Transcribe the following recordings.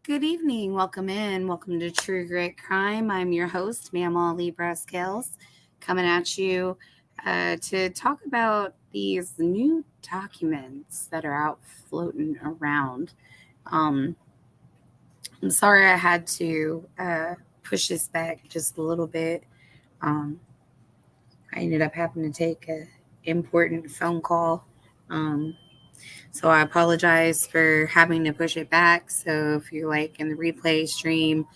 Good evening. Welcome in. Welcome to True Grit Crime. I'm your host, Mama Libra Scales, coming at you to talk about these new documents that are out floating around. I'm sorry I had to push this back just a little bit. I ended up having to take an important phone call. So I apologize for having to push it back. So if you're like in the replay stream,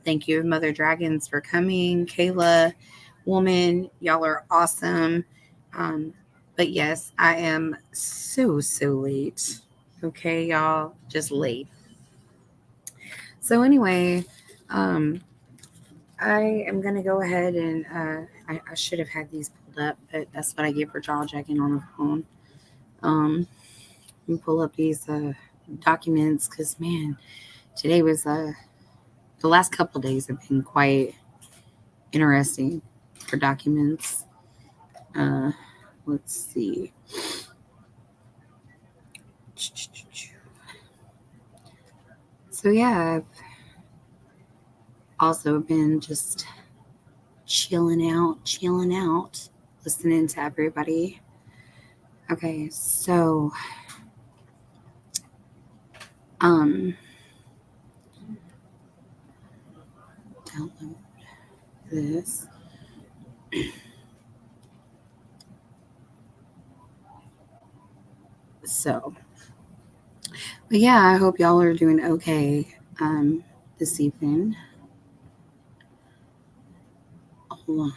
thank you, Mother Dragons, for coming. Kayla, woman, y'all are awesome. But yes, I am so late. Okay, y'all, just late. So anyway, I am going to go ahead and I should have had these pulled up, but that's what I get for jaw jacking on the phone. And pull up these documents because, man, today was the last couple of days have been quite interesting for documents. Let's see. So yeah, I've also been just chilling out, listening to everybody. Okay, so download this. So, but yeah, I hope y'all are doing okay this evening. Hold on,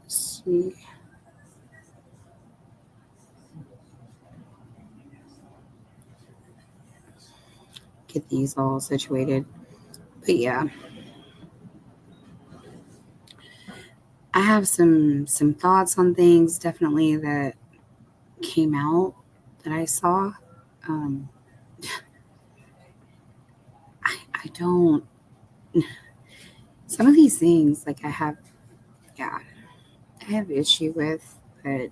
let's see. Get these all situated. But yeah, I have some thoughts on things definitely that came out that I saw. I don't. Some of these things, like I have issue with, but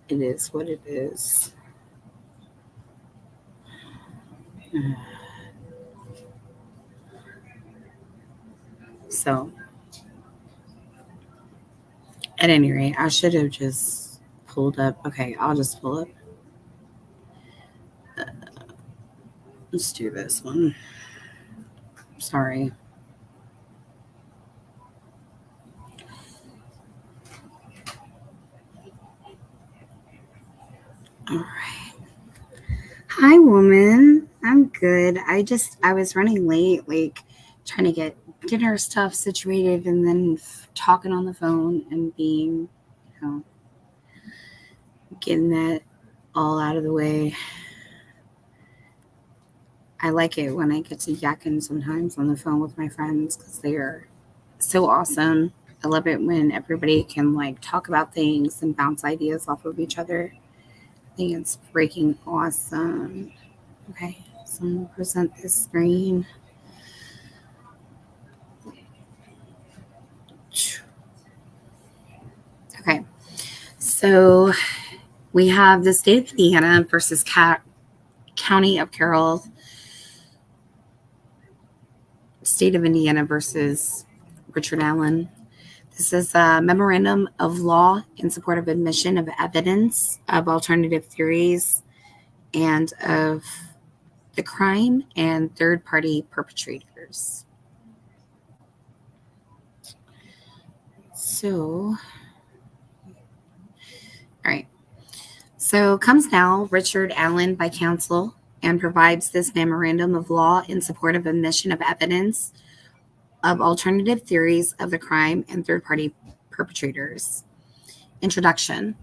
it is what it is. So, at any rate, I should have just pulled up. Okay, I'll just pull up. Let's do this one. Sorry. All right. Hi, woman. I'm good. I was running late, like trying to get dinner stuff situated and then talking on the phone and being, getting that all out of the way. I like it when I get to yakking sometimes on the phone with my friends because they are so awesome. I love it when everybody can like talk about things and bounce ideas off of each other. I think it's freaking awesome. Okay, so I'm going to present this screen. Okay, so we have the state of Indiana versus County of Carroll. State of Indiana versus Richard Allen. This is a memorandum of law in support of admission of evidence of alternative theories and of the crime and third-party perpetrators. So, all right. So comes now Richard Allen by counsel and provides this memorandum of law in support of admission of evidence of alternative theories of the crime and third-party perpetrators. Introduction.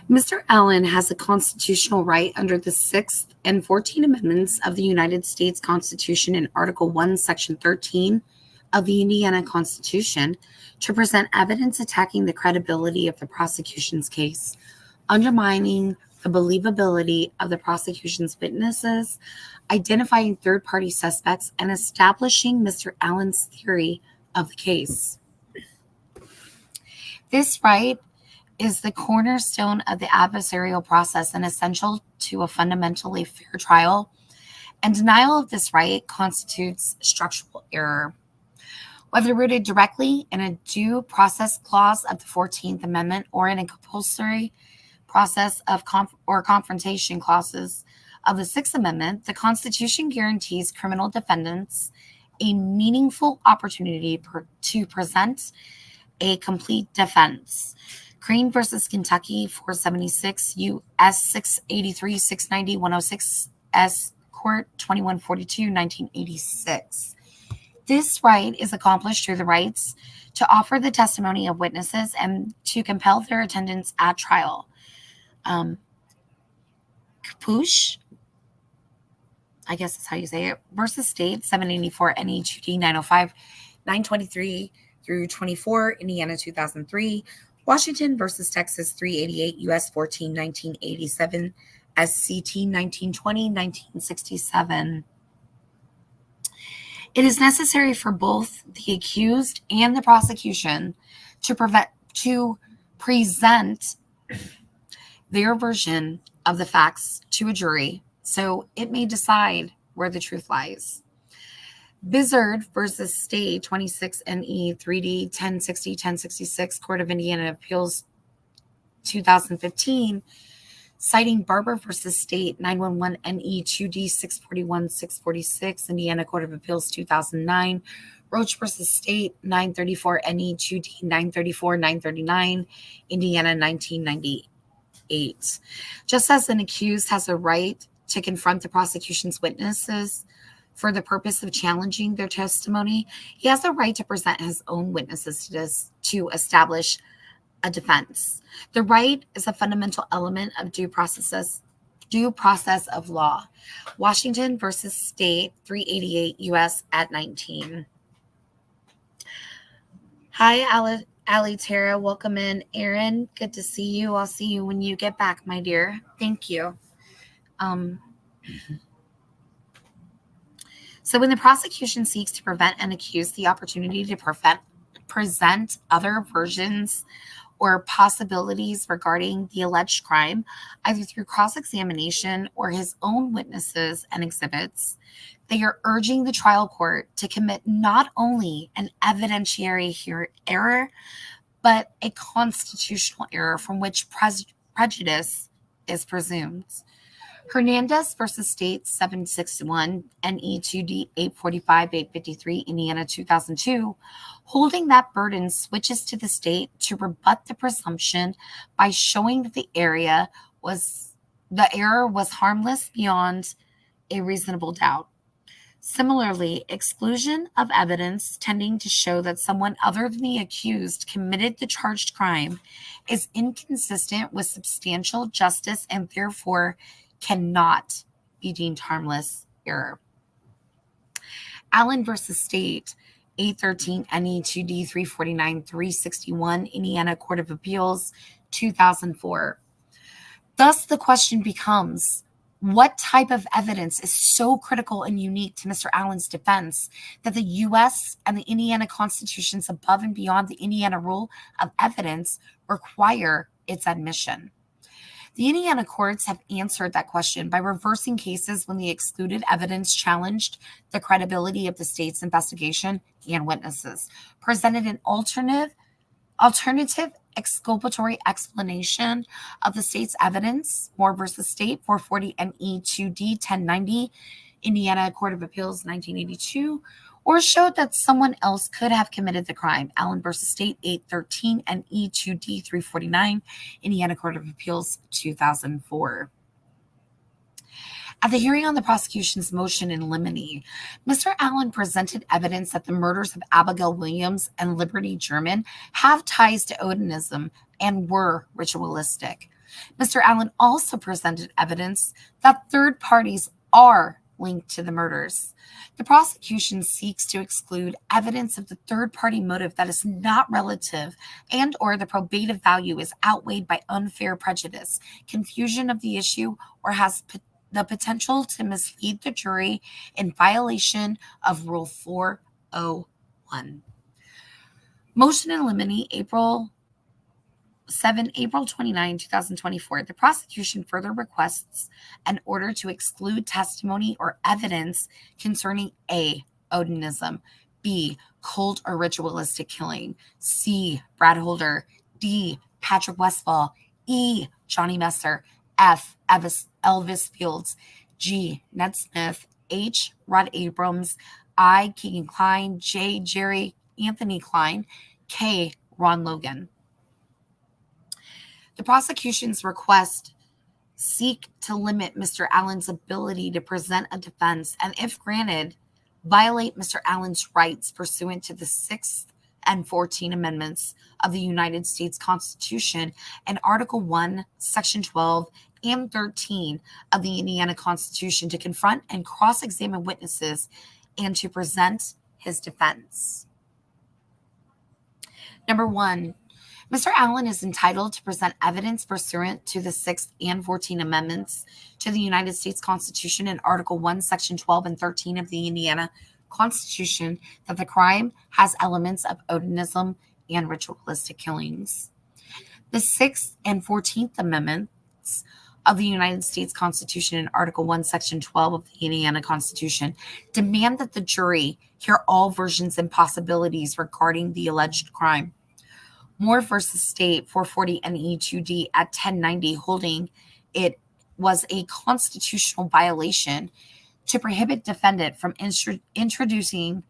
Mr. Allen has a constitutional right under the 6th and 14th Amendments of the United States Constitution and Article 1, Section 13 of the Indiana Constitution to present evidence attacking the credibility of the prosecution's case, undermining the believability of the prosecution's witnesses, identifying third-party suspects, and establishing Mr. Allen's theory of the case. This right is the cornerstone of the adversarial process and essential to a fundamentally fair trial and denial of this right constitutes structural error. Whether rooted directly in a due process clause of the 14th Amendment or in a compulsory process of confrontation clauses of the Sixth Amendment, the Constitution guarantees criminal defendants a meaningful opportunity to present a complete defense. Klein versus Kentucky 476 U.S. 683 690 106 S. Court 2142 1986. This right is accomplished through the rights to offer the testimony of witnesses and to compel their attendance at trial. Capuche, I guess that's how you say it, versus State 784 NE 2D 905 923 through 24, Indiana 2003. Washington versus Texas 388 U.S. 14 1987 SCT 1920 1967. It is necessary for both the accused and the prosecution to present their version of the facts to a jury so it may decide where the truth lies. Bizard versus State 26 NE 3D 1060 1066 Court of Indiana Appeals 2015, citing Barber versus State 911 NE 2D 641 646 Indiana Court of Appeals 2009, Roach versus State 934 NE 2D 934 939 Indiana 1998. Just as an accused has a right to confront the prosecution's witnesses for the purpose of challenging their testimony, he has a right to present his own witnesses to establish a defense. The right is a fundamental element of due process of law. Washington versus State 388 U.S. at 19. Hi, Ali Tara. Welcome in. Aaron, good to see you. I'll see you when you get back, my dear. Thank you. So when the prosecution seeks to prevent an accused the opportunity to present other versions or possibilities regarding the alleged crime, either through cross-examination or his own witnesses and exhibits, they are urging the trial court to commit not only an evidentiary error, but a constitutional error from which prejudice is presumed. Hernandez versus State 761 NE2D 845 853 Indiana 2002, holding that burden switches to the state to rebut the presumption by showing that the error was harmless beyond a reasonable doubt. Similarly, exclusion of evidence tending to show that someone other than the accused committed the charged crime is inconsistent with substantial justice and therefore cannot be deemed harmless error. Allen versus State 813 NE2D 349 361 Indiana Court of Appeals 2004. Thus, the question becomes, what type of evidence is so critical and unique to Mr. Allen's defense that the U.S. and the Indiana constitutions above and beyond the Indiana rule of evidence require its admission? The Indiana courts have answered that question by reversing cases when the excluded evidence challenged the credibility of the state's investigation and witnesses, presented an alternative exculpatory explanation of the state's evidence, Moore versus State 440 NE2D 1090, Indiana Court of Appeals 1982, or showed that someone else could have committed the crime, Allen versus State 813 NE2D 349, Indiana Court of Appeals 2004. At the hearing on the prosecution's motion in limine, Mr. Allen presented evidence that the murders of Abigail Williams and Liberty German have ties to Odinism and were ritualistic. Mr. Allen also presented evidence that third parties are linked to the murders. The prosecution seeks to exclude evidence of the third-party motive that is not relative and or the probative value is outweighed by unfair prejudice, confusion of the issue, or has the potential to mislead the jury in violation of Rule 401. Motion in limine, April April 29, 2024, the prosecution further requests an order to exclude testimony or evidence concerning A, Odinism, B, cult or ritualistic killing, C, Brad Holder, D, Patrick Westfall, E, Johnny Messer, F, Elvis Fields, G, Ned Smith, H, Rod Abrams, I, Keegan Klein, J, Jerry Anthony Klein, K, Ron Logan. The prosecution's request seek to limit Mr. Allen's ability to present a defense and, if granted, violate Mr. Allen's rights pursuant to the 6th and 14th Amendments of the United States Constitution and Article 1, Section 12, and 13 of the Indiana Constitution to confront and cross-examine witnesses and to present his defense. Number 1, Mr. Allen is entitled to present evidence pursuant to the 6th and 14th Amendments to the United States Constitution and Article 1, Section 12 and 13 of the Indiana Constitution that the crime has elements of Odinism and ritualistic killings. The 6th and 14th Amendments of the United States Constitution and Article 1, Section 12 of the Indiana Constitution demand that the jury hear all versions and possibilities regarding the alleged crime. Moore v. State 440 NE2D at 1090 holding it was a constitutional violation to prohibit defendant from introducing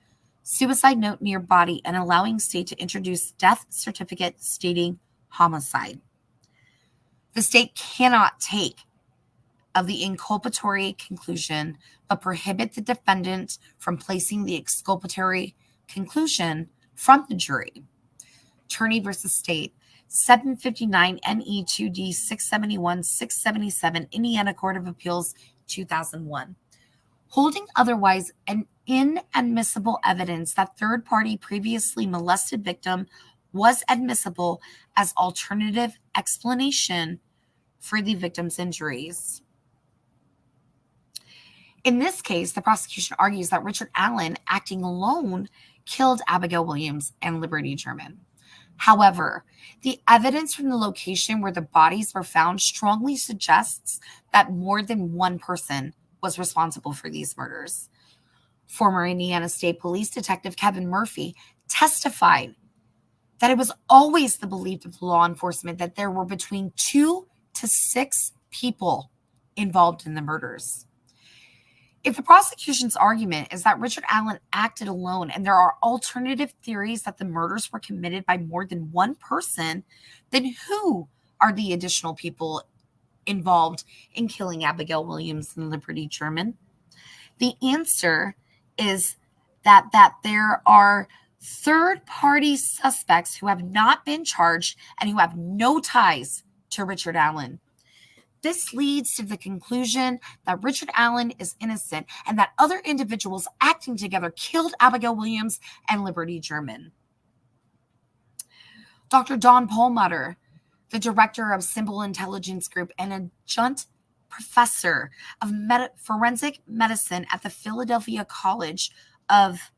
suicide note near body and allowing state to introduce death certificate stating homicide. The state cannot take of the inculpatory conclusion but prohibit the defendant from placing the exculpatory conclusion from the jury. Turney v. State, 759 NE2D 671 677, Indiana Court of Appeals, 2001. Holding otherwise an inadmissible evidence that third-party previously molested victim was admissible as alternative explanation for the victim's injuries. In this case, the prosecution argues that Richard Allen, acting alone, killed Abigail Williams and Liberty German. However, the evidence from the location where the bodies were found strongly suggests that more than one person was responsible for these murders. Former Indiana State Police Detective Kevin Murphy testified that it was always the belief of law enforcement that there were between 2 to 6 people involved in the murders. If the prosecution's argument is that Richard Allen acted alone and there are alternative theories that the murders were committed by more than one person, then who are the additional people involved in killing Abigail Williams and Liberty German? The answer is that there are third-party suspects who have not been charged and who have no ties to Richard Allen. This leads to the conclusion that Richard Allen is innocent and that other individuals acting together killed Abigail Williams and Liberty German. Dr. Don Perlmutter, the director of Symbol Intelligence Group and adjunct professor of forensic medicine at the Philadelphia College of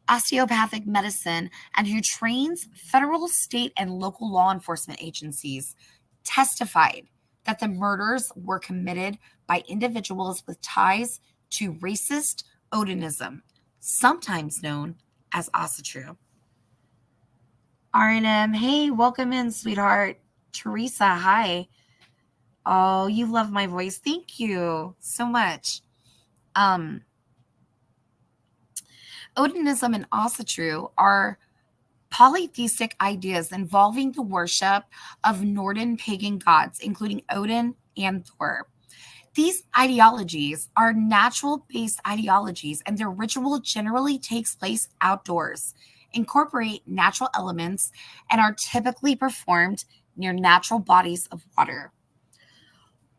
Osteopathic Medicine and who trains federal, state, and local law enforcement agencies, testified that the murders were committed by individuals with ties to racist Odinism, sometimes known as Asatru. R&M, hey, welcome in, sweetheart. Teresa, hi. Oh, you love my voice. Thank you so much. Odinism and Asatru are polytheistic ideas involving the worship of Northern pagan gods, including Odin and Thor. These ideologies are natural-based ideologies, and their ritual generally takes place outdoors, incorporate natural elements, and are typically performed near natural bodies of water.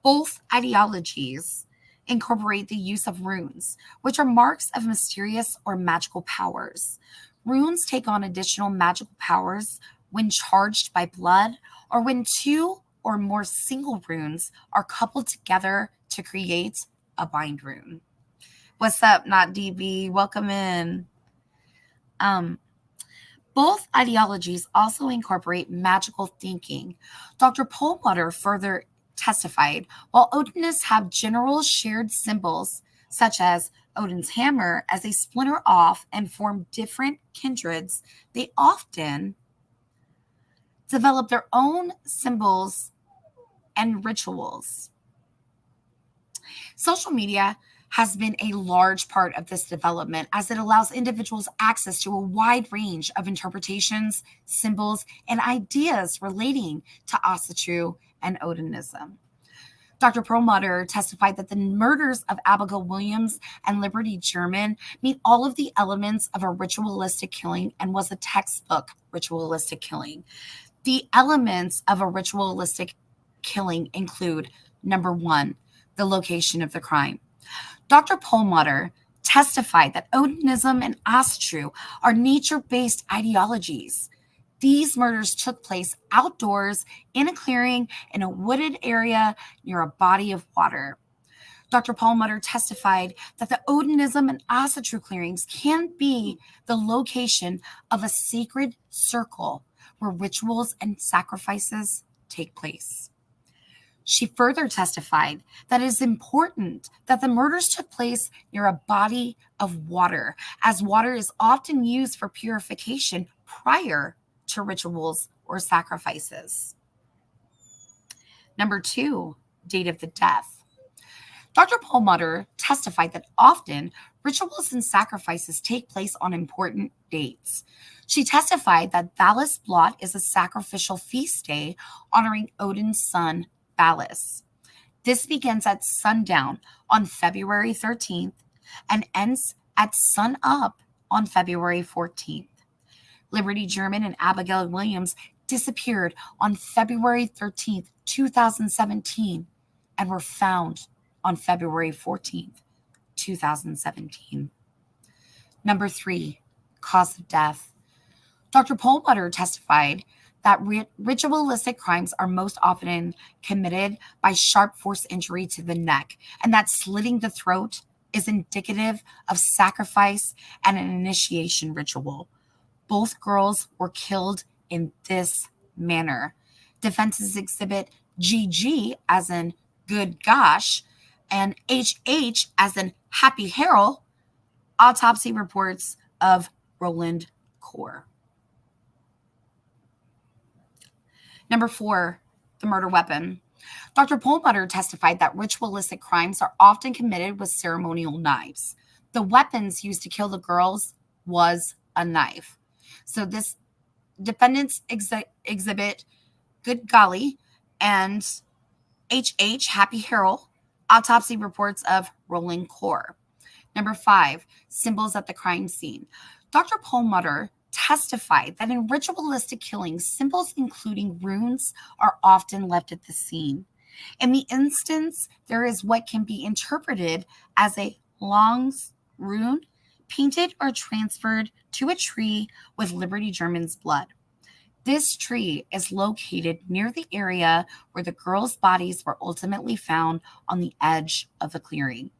Both ideologies incorporate the use of runes, which are marks of mysterious or magical powers. Runes take on additional magical powers when charged by blood or when 2 or more single runes are coupled together to create a bind rune. What's up, Not DB? Welcome in. Both ideologies also incorporate magical thinking. Dr. Perlmutter further testified, while Odinists have general shared symbols, such as Odin's hammer, as they splinter off and form different kindreds, they often develop their own symbols and rituals. Social media has been a large part of this development as it allows individuals access to a wide range of interpretations, symbols, and ideas relating to Asatru and Odinism. Dr. Perlmutter testified that the murders of Abigail Williams and Liberty German meet all of the elements of a ritualistic killing and was a textbook ritualistic killing. The elements of a ritualistic killing include number one, the location of the crime. Dr. Perlmutter testified that Odinism and Asatru are nature-based ideologies. These murders took place outdoors in a clearing in a wooded area near a body of water. Dr. Perlmutter testified that the Odinism and Asatru clearings can be the location of a sacred circle where rituals and sacrifices take place. She further testified that it is important that the murders took place near a body of water, as water is often used for purification prior to rituals or sacrifices. Number two, date of the death. Dr. Perlmutter testified that often rituals and sacrifices take place on important dates. She testified that Valis Blot is a sacrificial feast day honoring Odin's son, Valis. This begins at sundown on February 13th and ends at sun up on February 14th. Liberty German and Abigail Williams disappeared on February 13th, 2017, and were found on February 14th, 2017. Number three, cause of death. Dr. Perlmutter testified that ritualistic crimes are most often committed by sharp force injury to the neck, and that slitting the throat is indicative of sacrifice and an initiation ritual. Both girls were killed in this manner. Defenses exhibit GG as in good gosh and HH as in happy Harold, autopsy reports of Roland Core. Number four, the murder weapon. Dr. Perlmutter testified that ritualistic crimes are often committed with ceremonial knives. The weapons used to kill the girls was a knife. So this defendants exhibit good golly and HH, happy Harold, autopsy reports of rolling core. Number five, symbols at the crime scene. Dr. Perlmutter testified that in ritualistic killings, symbols including runes are often left at the scene. In the instance, there is what can be interpreted as a long rune painted or transferred to a tree with Liberty German's blood. This tree is located near the area where the girls' bodies were ultimately found on the edge of the clearing.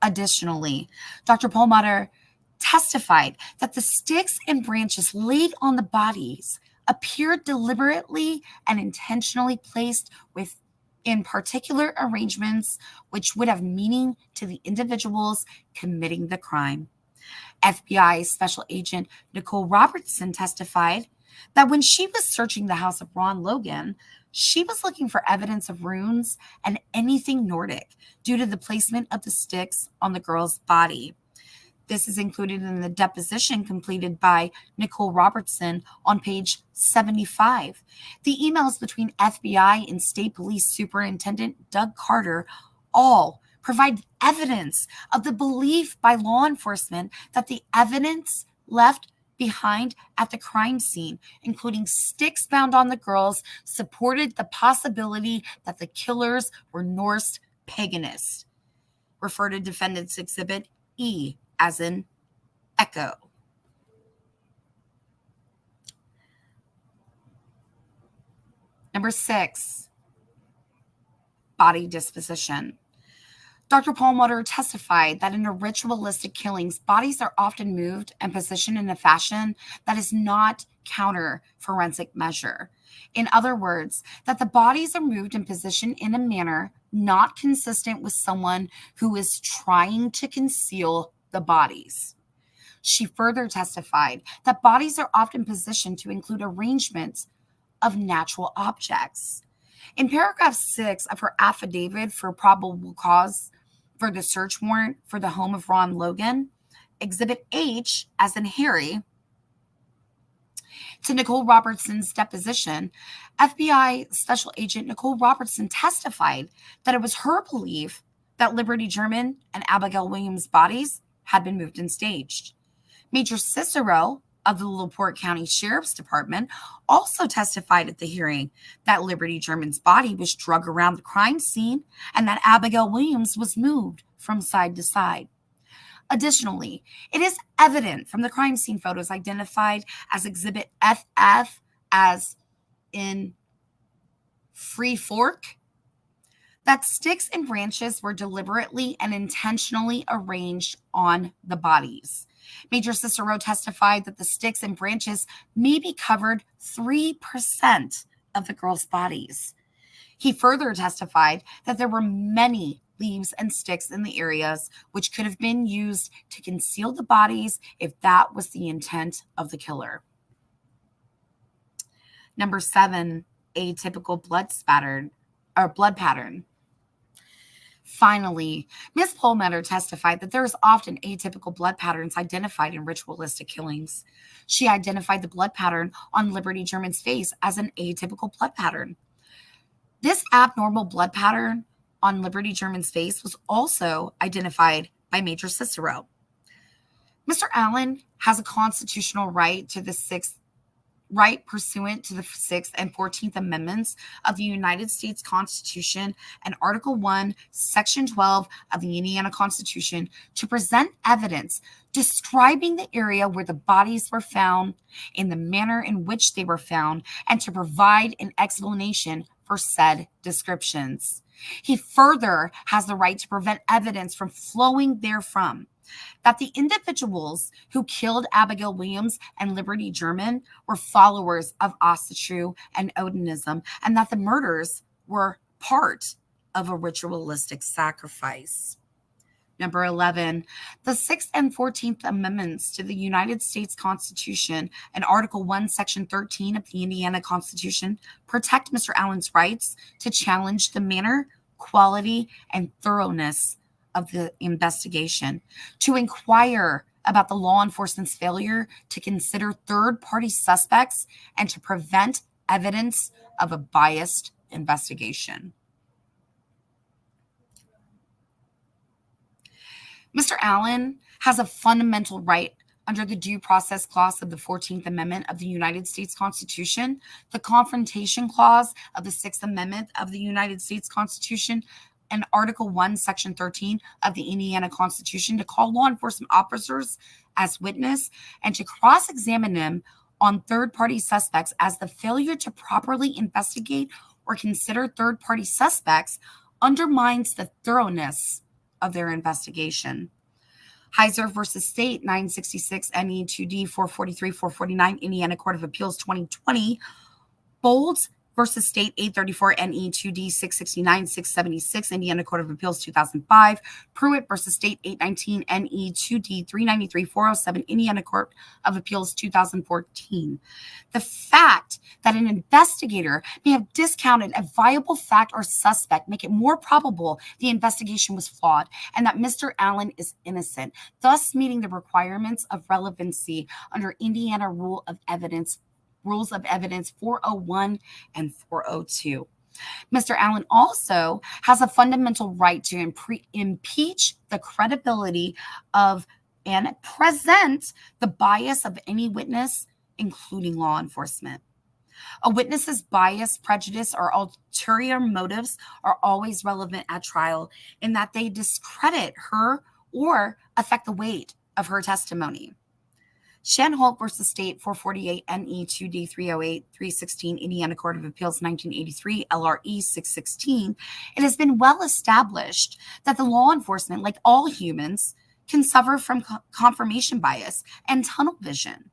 Additionally, Dr. Perlmutter testified that the sticks and branches laid on the bodies appeared deliberately and intentionally placed in particular arrangements which would have meaning to the individuals committing the crime. FBI Special Agent Nicole Robertson testified that when she was searching the house of Ron Logan, she was looking for evidence of runes and anything Nordic due to the placement of the sticks on the girl's body. This is included in the deposition completed by Nicole Robertson on page 75. The emails between FBI and State Police Superintendent Doug Carter all provide evidence of the belief by law enforcement that the evidence left behind at the crime scene, including sticks found on the girls, supported the possibility that the killers were Norse paganists. Refer to Defendant's Exhibit E as in echo. Number six, body disposition. Dr. Perlmutter testified that in ritualistic killings, bodies are often moved and positioned in a fashion that is not counter forensic measure. In other words, that the bodies are moved and positioned in a manner not consistent with someone who is trying to conceal the bodies. She further testified that bodies are often positioned to include arrangements of natural objects. In paragraph 6 of her affidavit for probable cause for the search warrant for the home of Ron Logan, Exhibit H, as in Harry, to Nicole Robertson's deposition, FBI Special Agent Nicole Robertson testified that it was her belief that Liberty German and Abigail Williams' bodies had been moved and staged. Major Cicero of the LaPorte County Sheriff's Department also testified at the hearing that Liberty German's body was dragged around the crime scene and that Abigail Williams was moved from side to side. Additionally, it is evident from the crime scene photos identified as Exhibit FF, as in Free Fork, that sticks and branches were deliberately and intentionally arranged on the bodies. Major Cicero testified that the sticks and branches maybe covered 3% of the girls' bodies. He further testified that there were many leaves and sticks in the areas which could have been used to conceal the bodies if that was the intent of the killer. Number 7, atypical blood pattern. Finally, Ms. Perlmutter testified that there is often atypical blood patterns identified in ritualistic killings. She identified the blood pattern on Liberty German's face as an atypical blood pattern. This abnormal blood pattern on Liberty German's face was also identified by Major Cicero. Mr. Allen has a constitutional right pursuant to the 6th and 14th Amendments of the United States Constitution and Article 1, Section 12 of the Indiana Constitution to present evidence describing the area where the bodies were found, in the manner in which they were found, and to provide an explanation for said descriptions. He further has the right to prevent evidence from flowing therefrom, that the individuals who killed Abigail Williams and Liberty German were followers of Asatru and Odinism, and that the murders were part of a ritualistic sacrifice. Number 11, the 6th and 14th Amendments to the United States Constitution and Article 1, Section 13 of the Indiana Constitution protect Mr. Allen's rights to challenge the manner, quality, and thoroughness of the investigation, to inquire about the law enforcement's failure to consider third-party suspects, and to prevent evidence of a biased investigation. Mr. Allen has a fundamental right under the Due Process Clause of the 14th Amendment of the United States Constitution, the Confrontation Clause of the 6th Amendment of the United States Constitution, and Article 1, Section 13 of the Indiana Constitution to call law enforcement officers as witness and to cross-examine them on third-party suspects, as the failure to properly investigate or consider third-party suspects undermines the thoroughness of their investigation. Heiser versus State, 966 NE 2D 443 449, Indiana Court of Appeals 2020. Bolds versus State, 834 NE 2D 669 676, Indiana Court of Appeals 2005. Pruitt versus State, 819 NE 2D 393 407, Indiana Court of Appeals 2014. The fact that an investigator may have discounted a viable fact or suspect make it more probable the investigation was flawed and that Mr. Allen is innocent, thus meeting the requirements of relevancy under Indiana Rules of Evidence 401 and 402. Mr. Allen also has a fundamental right to impeach the credibility of and present the bias of any witness, including law enforcement. A witness's bias, prejudice, or ulterior motives are always relevant at trial in that they discredit her or affect the weight of her testimony. Shanholt versus State 448 NE 2D 308 316 Indiana Court of Appeals 1983 LRE 616, it has been well established that the law enforcement, like all humans, can suffer from confirmation bias and tunnel vision.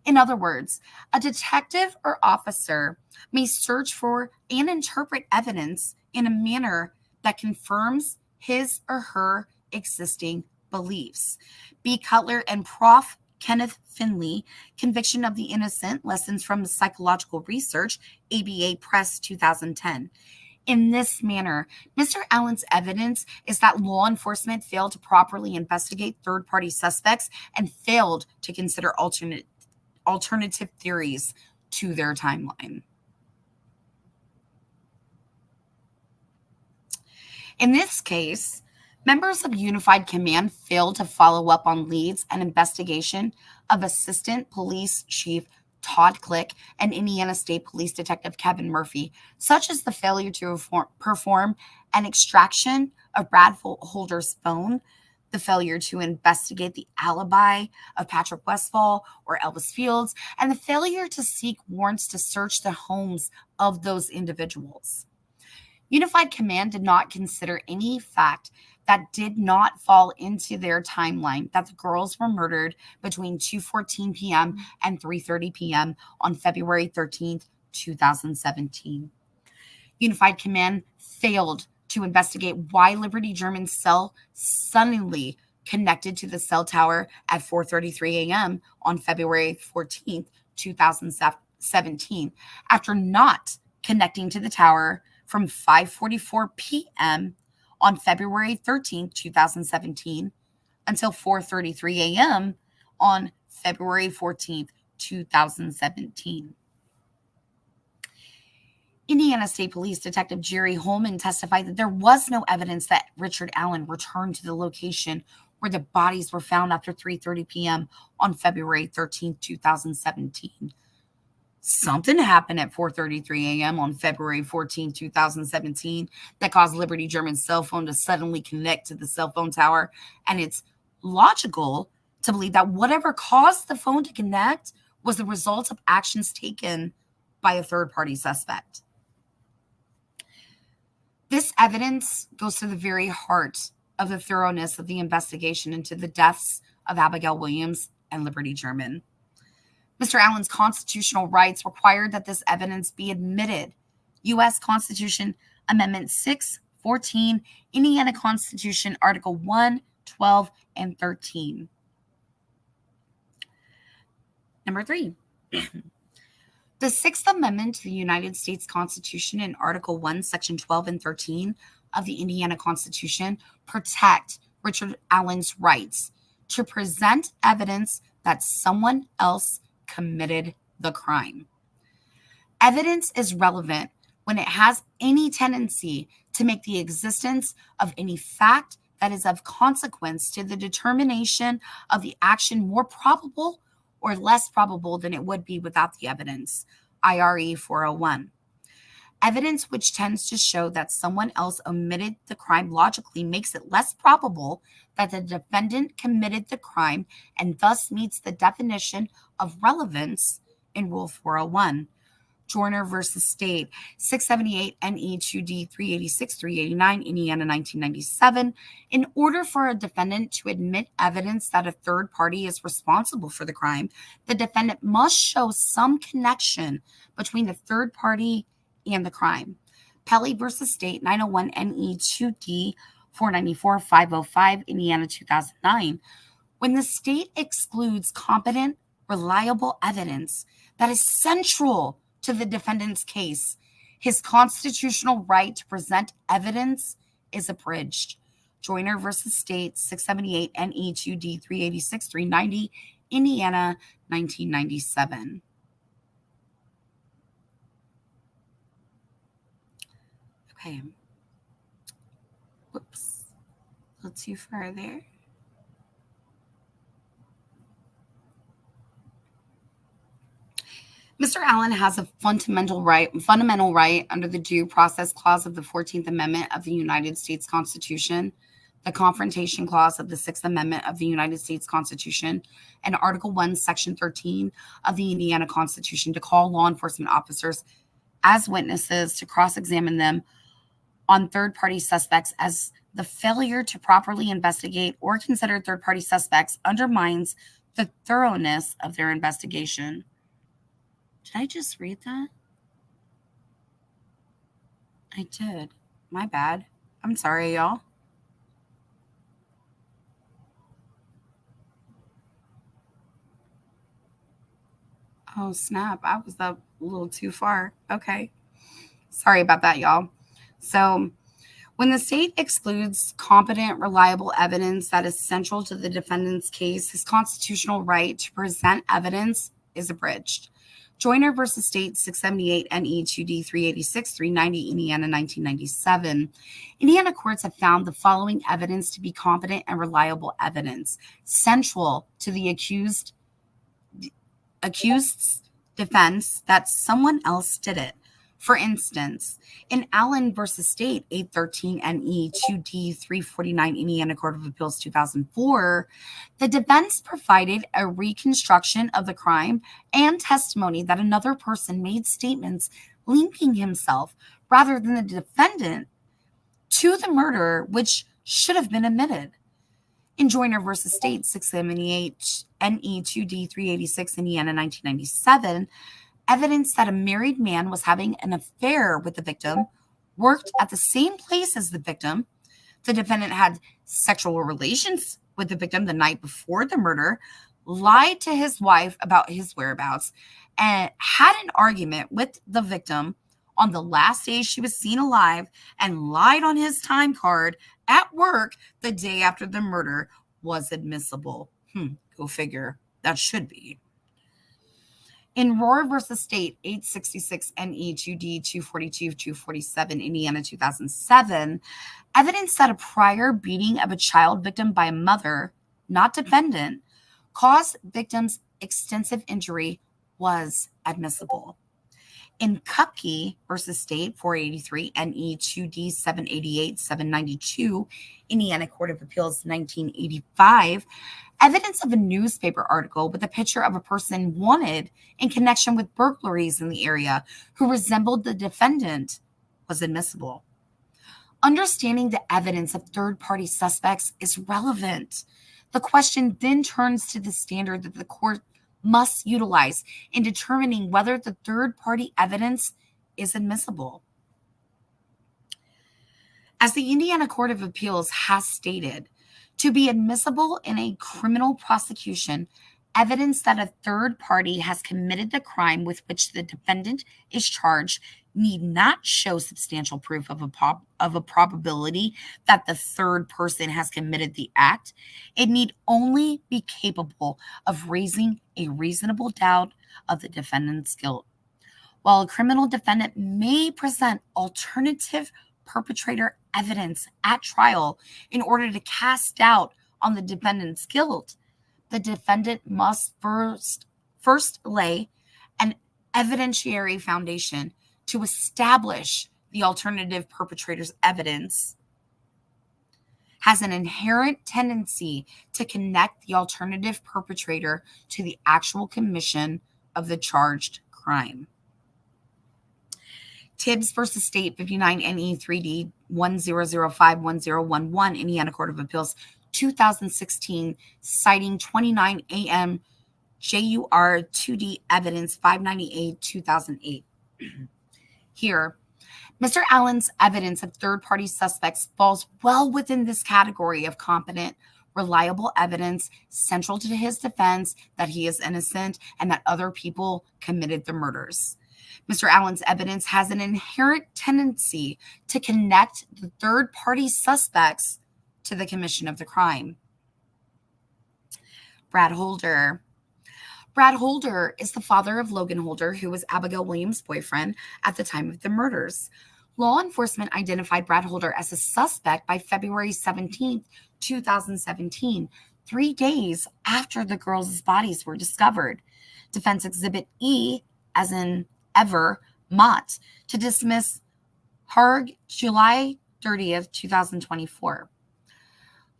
In other words, a detective or officer may search for and interpret evidence in a manner that confirms his or her existing beliefs. B. Cutler and Prof. Kenneth Finley, Conviction of the Innocent, Lessons from Psychological Research, ABA Press 2010. In this manner, Mr. Allen's evidence is that law enforcement failed to properly investigate third-party suspects and failed to consider alternative theories to their timeline. In this case, members of Unified Command failed to follow up on leads and investigation of Assistant Police Chief Todd Click and Indiana State Police Detective Kevin Murphy, such as the failure to perform an extraction of Brad Holder's phone, the failure to investigate the alibi of Patrick Westfall or Elvis Fields, and the failure to seek warrants to search the homes of those individuals. Unified Command did not consider any fact that did not fall into their timeline that the girls were murdered between 2:14 p.m. and 3:30 p.m. on February 13th, 2017. Unified Command failed to investigate why Liberty German's cell suddenly connected to the cell tower at 4:33 a.m. on February 14th, 2017, after not connecting to the tower from 5:44 p.m. on February 13th, 2017 until 4:33 a.m. on February 14th, 2017. Indiana State Police Detective Jerry Holman testified that there was no evidence that Richard Allen returned to the location where the bodies were found after 3:30 p.m. on February 13th, 2017. Something happened at 4:33 a.m. on February 14, 2017 that caused Liberty German's cell phone to suddenly connect to the cell phone tower, and it's logical to believe that whatever caused the phone to connect was the result of actions taken by a third-party suspect. This evidence goes to the very heart of the thoroughness of the investigation into the deaths of Abigail Williams and Liberty German. Mr. Allen's constitutional rights required that this evidence be admitted. U.S. Constitution Amendment 614, Indiana Constitution, Article 1, 12, and 13. Number 3. The Sixth Amendment to the United States Constitution in Article 1, Section 12 and 13 of the Indiana Constitution protect Richard Allen's rights to present evidence that someone else committed the crime. Evidence is relevant when it has any tendency to make the existence of any fact that is of consequence to the determination of the action more probable or less probable than it would be without the evidence. IRE 401. Evidence which tends to show that someone else omitted the crime logically makes it less probable that the defendant committed the crime and thus meets the definition of relevance in Rule 401. Joyner versus State, 678 NE 2D 386 389, Indiana 1997. In order for a defendant to admit evidence that a third party is responsible for the crime, the defendant must show some connection between the third party and the crime. Pelley versus State, 901 NE 2D 494 505, Indiana 2009. When the state excludes competent, reliable evidence that is central to the defendant's case, his constitutional right to present evidence is abridged. Joyner versus State, 678 NE 2D 386 390, Indiana 1997. Okay. Whoops. A little too far there. Mr. Allen has a fundamental right under the Due Process Clause of the 14th Amendment of the United States Constitution the Confrontation Clause of the Sixth Amendment of the United States Constitution, and Article 1, Section 13 of the Indiana Constitution to call law enforcement officers as witnesses to cross-examine them on third-party suspects, as the failure to properly investigate or consider third-party suspects undermines the thoroughness of their investigation. Did I just read that? I did. My bad. I'm sorry, y'all. Oh, snap. I was up a little too far. Okay. Sorry about that, y'all. So, when the state excludes competent, reliable evidence that is central to the defendant's case, his constitutional right to present evidence is abridged. Joyner v. State 678 NE 2D 386 390 Indiana 1997. Indiana courts have found the following evidence to be competent and reliable evidence central to the accused's defense that someone else did it. For instance, in Allen v. State 813 NE 2D 349 Indiana Court of Appeals 2004, the defense provided a reconstruction of the crime and testimony that another person made statements linking himself rather than the defendant to the murder, which should have been omitted. In Joyner v. State 678 NE 2D 386 Indiana 1997, evidence that a married man was having an affair with the victim, worked at the same place as the victim, the defendant had sexual relations with the victim the night before the murder, lied to his wife about his whereabouts, and had an argument with the victim on the last day she was seen alive, and lied on his time card at work the day after the murder, was admissible. Go figure. That should be. In Rohr v. State 866 NE 2D 242 247 Indiana 2007, evidence that a prior beating of a child victim by a mother, not defendant, caused victims extensive injury was admissible. In Kupke v. State 483 NE 2D 788 792 Indiana Court of Appeals 1985, evidence of a newspaper article with a picture of a person wanted in connection with burglaries in the area who resembled the defendant was admissible. Understanding the evidence of third-party suspects is relevant. The question then turns to the standard that the court must utilize in determining whether the third-party evidence is admissible. As the Indiana Court of Appeals has stated, to be admissible in a criminal prosecution, evidence that a third party has committed the crime with which the defendant is charged need not show substantial proof of a probability that the third person has committed the act. It need only be capable of raising a reasonable doubt of the defendant's guilt. While a criminal defendant may present alternative perpetrator evidence at trial in order to cast doubt on the defendant's guilt, the defendant must first lay an evidentiary foundation to establish the alternative perpetrator's evidence has an inherent tendency to connect the alternative perpetrator to the actual commission of the charged crime. Tibbs v. State 59 NE 3D 1005 1011 Indiana Court of Appeals 2016, citing 29 AM JUR 2D evidence 598 2008. Here, Mr. Allen's evidence of third-party suspects falls well within this category of competent, reliable evidence central to his defense that he is innocent and that other people committed the murders. Mr. Allen's evidence has an inherent tendency to connect the third-party suspects to the commission of the crime. Brad Holder. Brad Holder is the father of Logan Holder, who was Abigail Williams' boyfriend at the time of the murders. Law enforcement identified Brad Holder as a suspect by February 17, 2017, 3 days after the girls' bodies were discovered. Defense Exhibit E, as in Ever, Mott, to dismiss Harg, July 30th, 2024.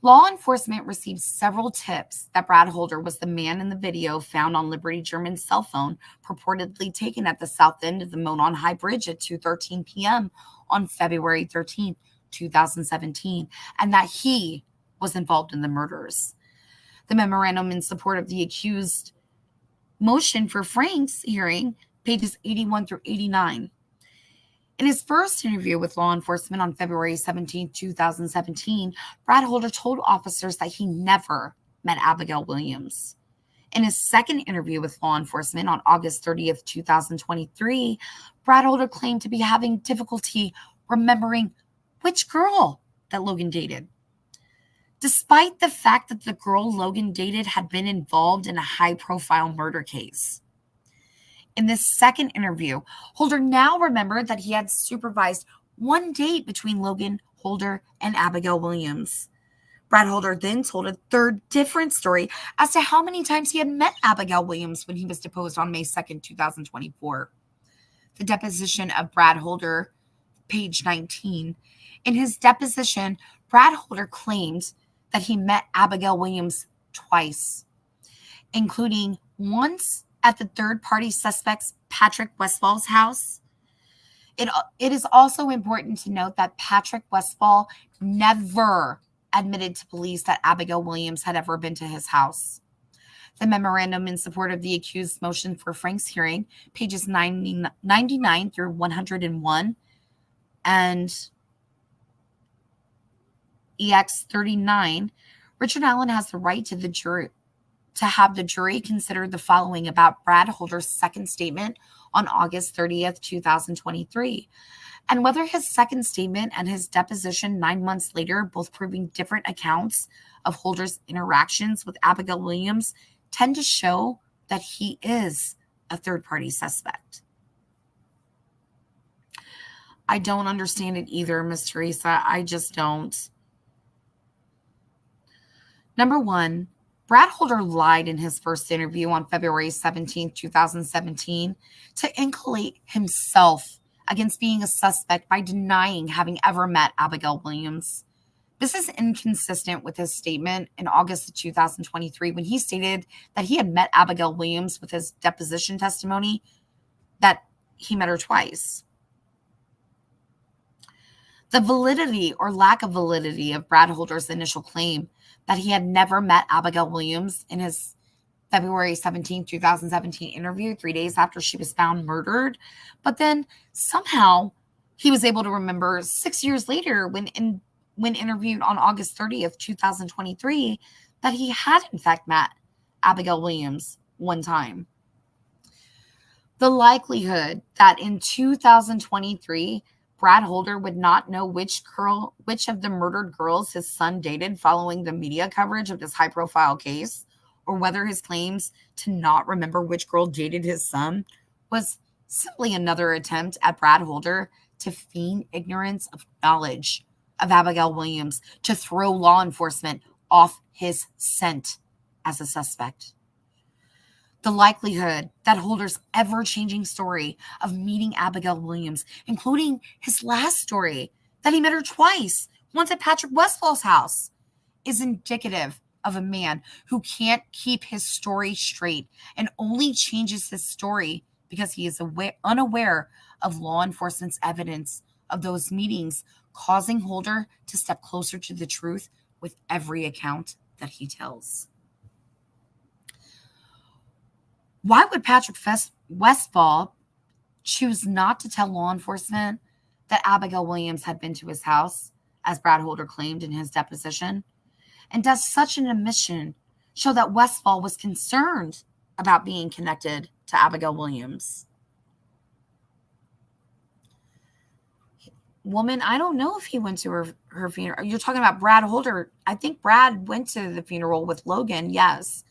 Law enforcement received several tips that Brad Holder was the man in the video found on Liberty German's cell phone, purportedly taken at the south end of the Monon High Bridge at 2:13 p.m. on February 13th, 2017, and that he was involved in the murders. The memorandum in support of the accused motion for Frank's hearing, pages 81 through 89. In his first interview with law enforcement on February 17, 2017, Brad Holder told officers that he never met Abigail Williams. In his second interview with law enforcement on August 30th, 2023, Brad Holder claimed to be having difficulty remembering which girl that Logan dated, despite the fact that the girl Logan dated had been involved in a high-profile murder case. In this second interview, Holder now remembered that he had supervised one date between Logan Holder and Abigail Williams. Brad Holder then told a third different story as to how many times he had met Abigail Williams when he was deposed on May 2nd, 2024. The deposition of Brad Holder, page 19. In his deposition, Brad Holder claimed that he met Abigail Williams twice, including once at the third-party suspect's Patrick Westfall's house. It is also important to note that Patrick Westfall never admitted to police that Abigail Williams had ever been to his house. The memorandum in support of the accused motion for Frank's hearing, pages 99 through 101, and EX 39, Richard Allen has the right to have the jury consider the following about Brad Holder's second statement on August 30th, 2023, and whether his second statement and his deposition 9 months later, both proving different accounts of Holder's interactions with Abigail Williams, tend to show that he is a third-party suspect. I don't understand it either, Miss Teresa. I just don't. Number one, Brad Holder lied in his first interview on February 17, 2017, to inculcate himself against being a suspect by denying having ever met Abigail Williams. This is inconsistent with his statement in August of 2023 when he stated that he had met Abigail Williams with his deposition testimony that he met her twice. The validity or lack of validity of Brad Holder's initial claim that he had never met Abigail Williams in his February 17, 2017 interview, 3 days after she was found murdered. But then somehow he was able to remember 6 years later when interviewed on August 30th, 2023, that he had in fact met Abigail Williams one time. The likelihood that in 2023, Brad Holder would not know which of the murdered girls his son dated following the media coverage of this high-profile case, or whether his claims to not remember which girl dated his son was simply another attempt at Brad Holder to feign ignorance of knowledge of Abigail Williams to throw law enforcement off his scent as a suspect. The likelihood that Holder's ever-changing story of meeting Abigail Williams, including his last story that he met her twice, once at Patrick Westfall's house, is indicative of a man who can't keep his story straight and only changes his story because he is unaware of law enforcement's evidence of those meetings, causing Holder to step closer to the truth with every account that he tells. Why would Patrick Westfall choose not to tell law enforcement that Abigail Williams had been to his house, as Brad Holder claimed in his deposition? And does such an admission show that Westfall was concerned about being connected to Abigail Williams? Woman, I don't know if he went to her funeral. You're talking about Brad Holder. I think Brad went to the funeral with Logan, yes.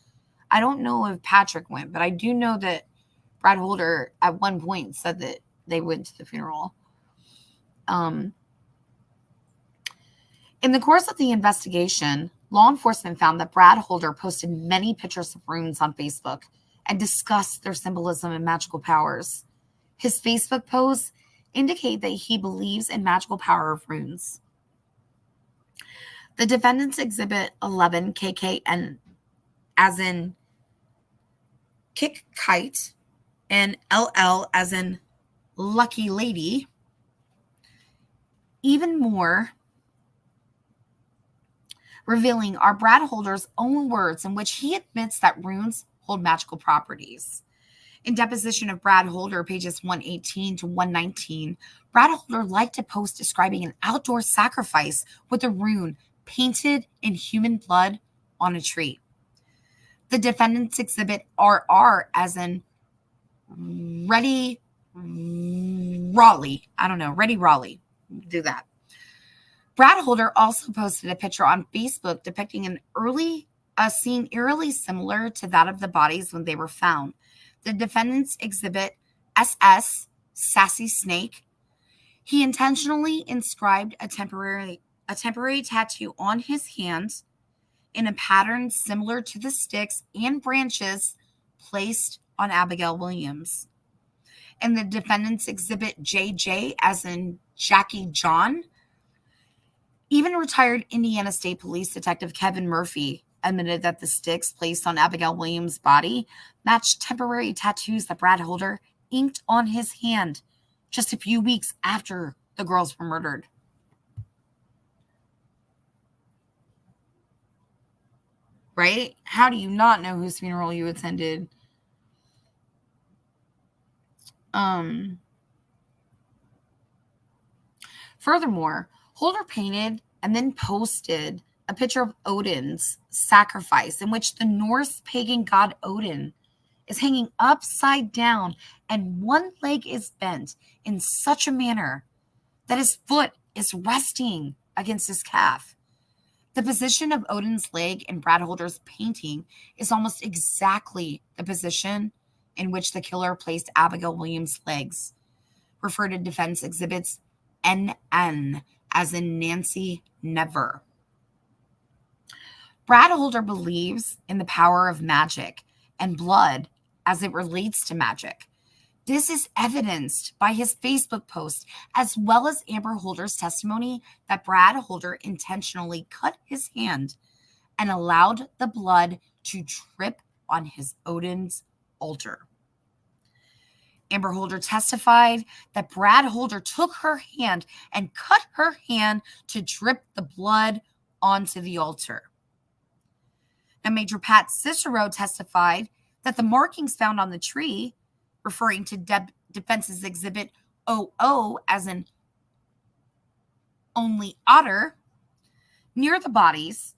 I don't know if Patrick went, but I do know that Brad Holder at one point said that they went to the funeral. In the course of the investigation, law enforcement found that Brad Holder posted many pictures of runes on Facebook and discussed their symbolism and magical powers. His Facebook posts indicate that he believes in magical power of runes. The defendants exhibit 11 KKN, as in kick kite, and LL as in lucky lady, even more revealing are Brad Holder's own words in which he admits that runes hold magical properties. In deposition of Brad Holder, pages 118 to 119, Brad Holder liked a post describing an outdoor sacrifice with a rune painted in human blood on a tree. The defendants exhibit RR as in Ready Raleigh. Ready Raleigh. Do that. Brad Holder also posted a picture on Facebook depicting a scene eerily similar to that of the bodies when they were found. The defendants exhibit SS, Sassy Snake. He intentionally inscribed a temporary tattoo on his hand in a pattern similar to the sticks and branches placed on Abigail Williams. And the defendants exhibit JJ as in Jackie John. Even retired Indiana State Police Detective Kevin Murphy admitted that the sticks placed on Abigail Williams' body matched temporary tattoos that Brad Holder inked on his hand just a few weeks after the girls were murdered. Right? How do you not know whose funeral you attended? Furthermore, Holder painted and then posted a picture of Odin's sacrifice in which the Norse pagan god Odin is hanging upside down and one leg is bent in such a manner that his foot is resting against his calf. The position of Odin's leg in Brad Holder's painting is almost exactly the position in which the killer placed Abigail Williams' legs. Refer to defense exhibits NN, as in Nancy Never. Brad Holder believes in the power of magic and blood as it relates to magic. This is evidenced by his Facebook post, as well as Amber Holder's testimony that Brad Holder intentionally cut his hand and allowed the blood to drip on his Odin's altar. Amber Holder testified that Brad Holder took her hand and cut her hand to drip the blood onto the altar. Now, Major Pat Cicero testified that the markings found on the tree, referring to Defense's Exhibit OO as in only otter, near the bodies,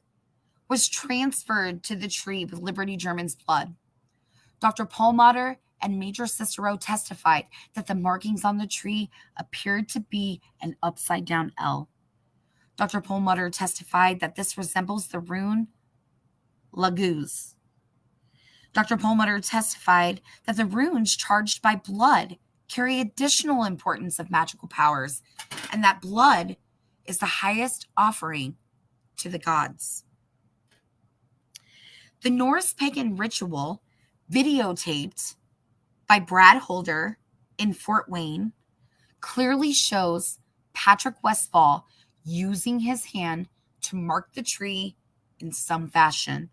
was transferred to the tree with Liberty German's blood. Dr. Perlmutter and Major Cicero testified that the markings on the tree appeared to be an upside-down L. Dr. Perlmutter testified that this resembles the rune Laguz. Dr. Perlmutter testified that the runes charged by blood carry additional importance of magical powers, and that blood is the highest offering to the gods. The Norse pagan ritual, videotaped by Brad Holder in Fort Wayne, clearly shows Patrick Westfall using his hand to mark the tree in some fashion,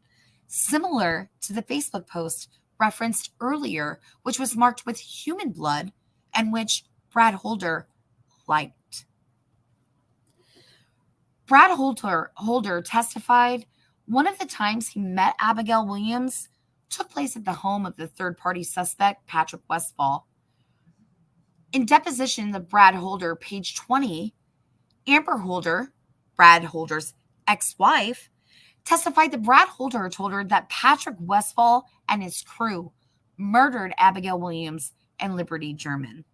similar to the Facebook post referenced earlier, which was marked with human blood and which Brad Holder liked. Brad Holder testified one of the times he met Abigail Williams took place at the home of the third-party suspect, Patrick Westfall. In deposition of Brad Holder, page 20, Amber Holder, Brad Holder's ex-wife, testified that Brad Holder told her that Patrick Westfall and his crew murdered Abigail Williams and Liberty German.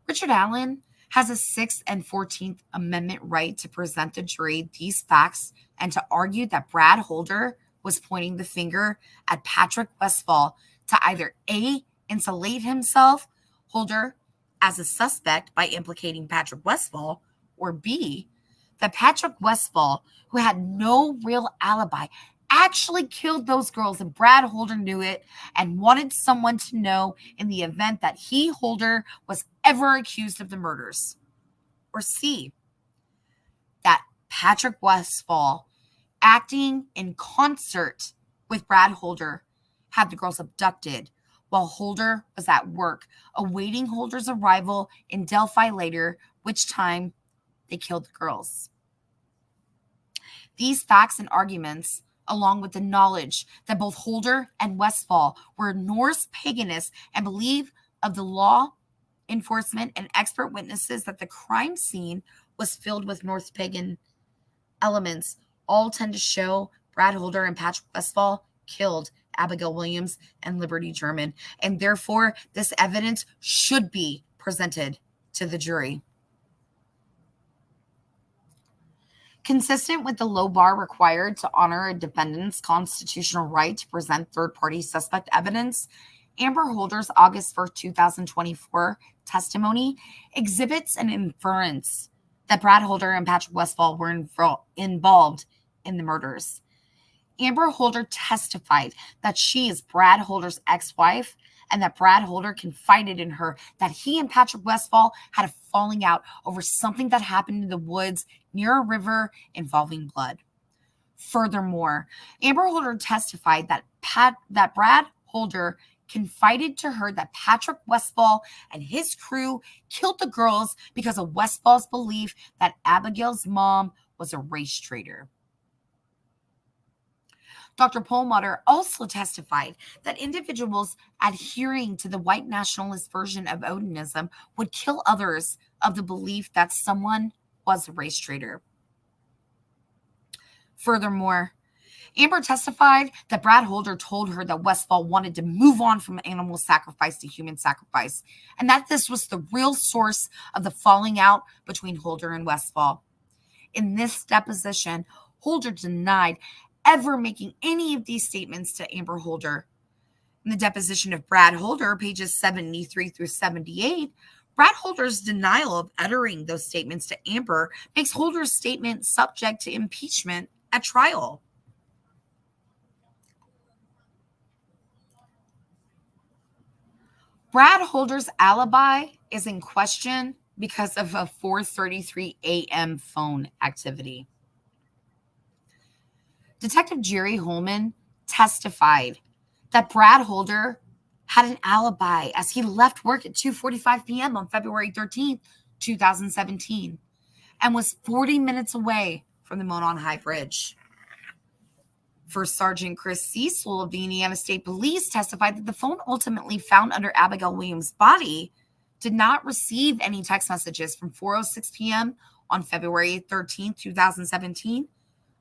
Richard Allen has a 6th and 14th Amendment right to present the jury these facts and to argue that Brad Holder was pointing the finger at Patrick Westfall to either A, insulate himself, Holder, as a suspect by implicating Patrick Westfall, or B, that Patrick Westfall, who had no real alibi, actually killed those girls and Brad Holder knew it and wanted someone to know in the event that he, Holder, was ever accused of the murders. Or C, that Patrick Westfall, acting in concert with Brad Holder, had the girls abducted while Holder was at work, awaiting Holder's arrival in Delphi later, which time they killed the girls. These facts and arguments, along with the knowledge that both Holder and Westfall were Norse paganists and believe of the law enforcement and expert witnesses that the crime scene was filled with Norse pagan elements, all tend to show Brad Holder and Patrick Westfall killed Abigail Williams and Liberty German, and therefore this evidence should be presented to the jury. Consistent with the low bar required to honor a defendant's constitutional right to present third-party suspect evidence, Amber Holder's August 1st, 2024 testimony exhibits an inference that Brad Holder and Patrick Westfall were involved in the murders. Amber Holder testified that she is Brad Holder's ex-wife and that Brad Holder confided in her that he and Patrick Westfall had a falling out over something that happened in the woods near a river involving blood. Furthermore, Amber Holder testified that Brad Holder confided to her that Patrick Westfall and his crew killed the girls because of Westfall's belief that Abigail's mom was a race traitor. Dr. Perlmutter also testified that individuals adhering to the white nationalist version of Odinism would kill others of the belief that someone was a race traitor. Furthermore, Amber testified that Brad Holder told her that Westfall wanted to move on from animal sacrifice to human sacrifice, and that this was the real source of the falling out between Holder and Westfall. In this deposition, Holder denied ever making any of these statements to Amber Holder. In the deposition of Brad Holder, pages 73 through 78, Brad Holder's denial of uttering those statements to Amber makes Holder's statement subject to impeachment at trial. Brad Holder's alibi is in question because of a 4:33 a.m. phone activity. Detective Jerry Holman testified that Brad Holder had an alibi as he left work at 2:45 p.m. on February 13th, 2017, and was 40 minutes away from the Monon High Bridge. First Sergeant Chris Cecil of the Indiana State Police testified that the phone ultimately found under Abigail Williams' body did not receive any text messages from 4:06 p.m. on February 13th, 2017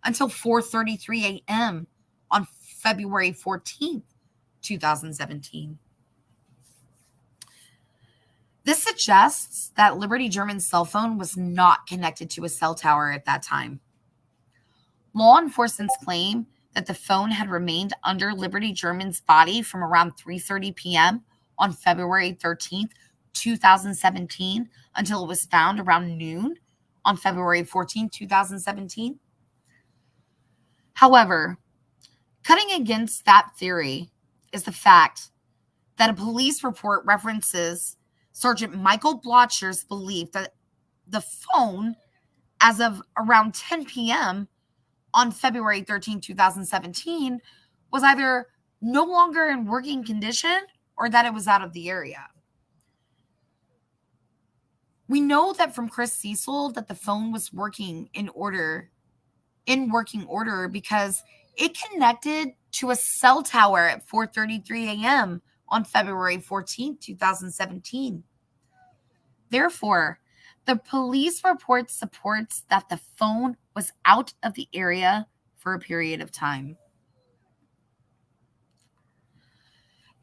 until 4:33 a.m. on February 14th, 2017. This suggests that Liberty German's cell phone was not connected to a cell tower at that time. Law enforcement's claim that the phone had remained under Liberty German's body from around 3:30 p.m. on February 13th, 2017 until it was found around noon on February 14th, 2017. However, cutting against that theory is the fact that a police report references Sergeant Michael Blocher's belief that the phone, as of around 10 p.m. on February 13, 2017, was either no longer in working condition or that it was out of the area. We know that from Chris Cecil that the phone was working in working order because it connected to a cell tower at 4:33 a.m. on February 14, 2017. Therefore, the police report supports that the phone was out of the area for a period of time.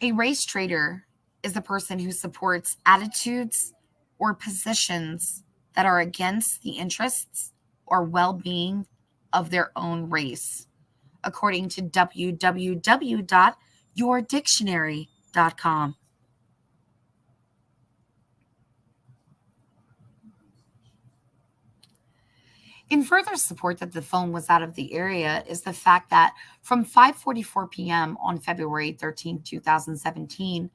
A race traitor is a person who supports attitudes or positions that are against the interests or well-being of their own race, according to www.yourdictionary.com. In further support that the phone was out of the area is the fact that from 5:44 p.m. on February 13, 2017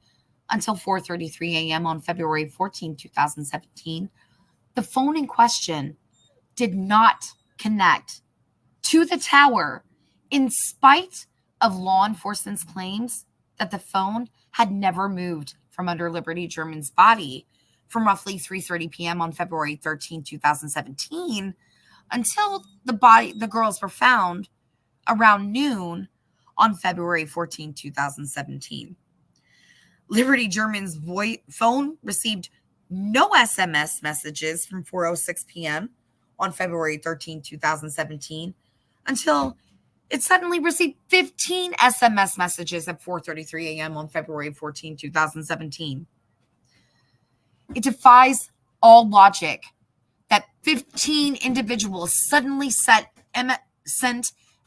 until 4:33 a.m. on February 14, 2017, the phone in question did not connect to the tower in spite of law enforcement's claims that the phone had never moved from under Liberty German's body from roughly 3:30 p.m. on February 13, 2017 until the girls were found around noon on February 14, 2017. Liberty German's phone received no SMS messages from 4:06 p.m. on February 13, 2017 until it suddenly received 15 SMS messages at 4:33 a.m. on February 14, 2017. It defies all logic that 15 individuals suddenly sent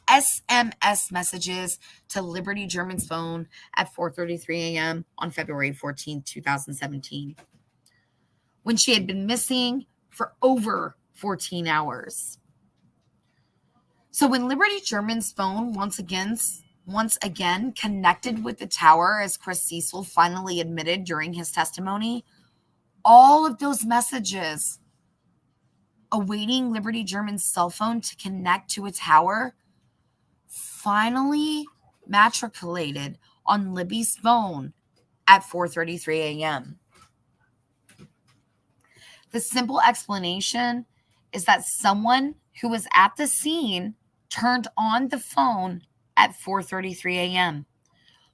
SMS messages to Liberty German's phone at 4:33 a.m. on February 14, 2017, when she had been missing for over 14 hours. So when Liberty German's phone once again connected with the tower, as Chris Cecil finally admitted during his testimony, all of those messages awaiting Liberty German's cell phone to connect to a tower finally matriculated on Libby's phone at 4:33 a.m. The simple explanation is that someone who was at the scene turned on the phone at 4:33 a.m.,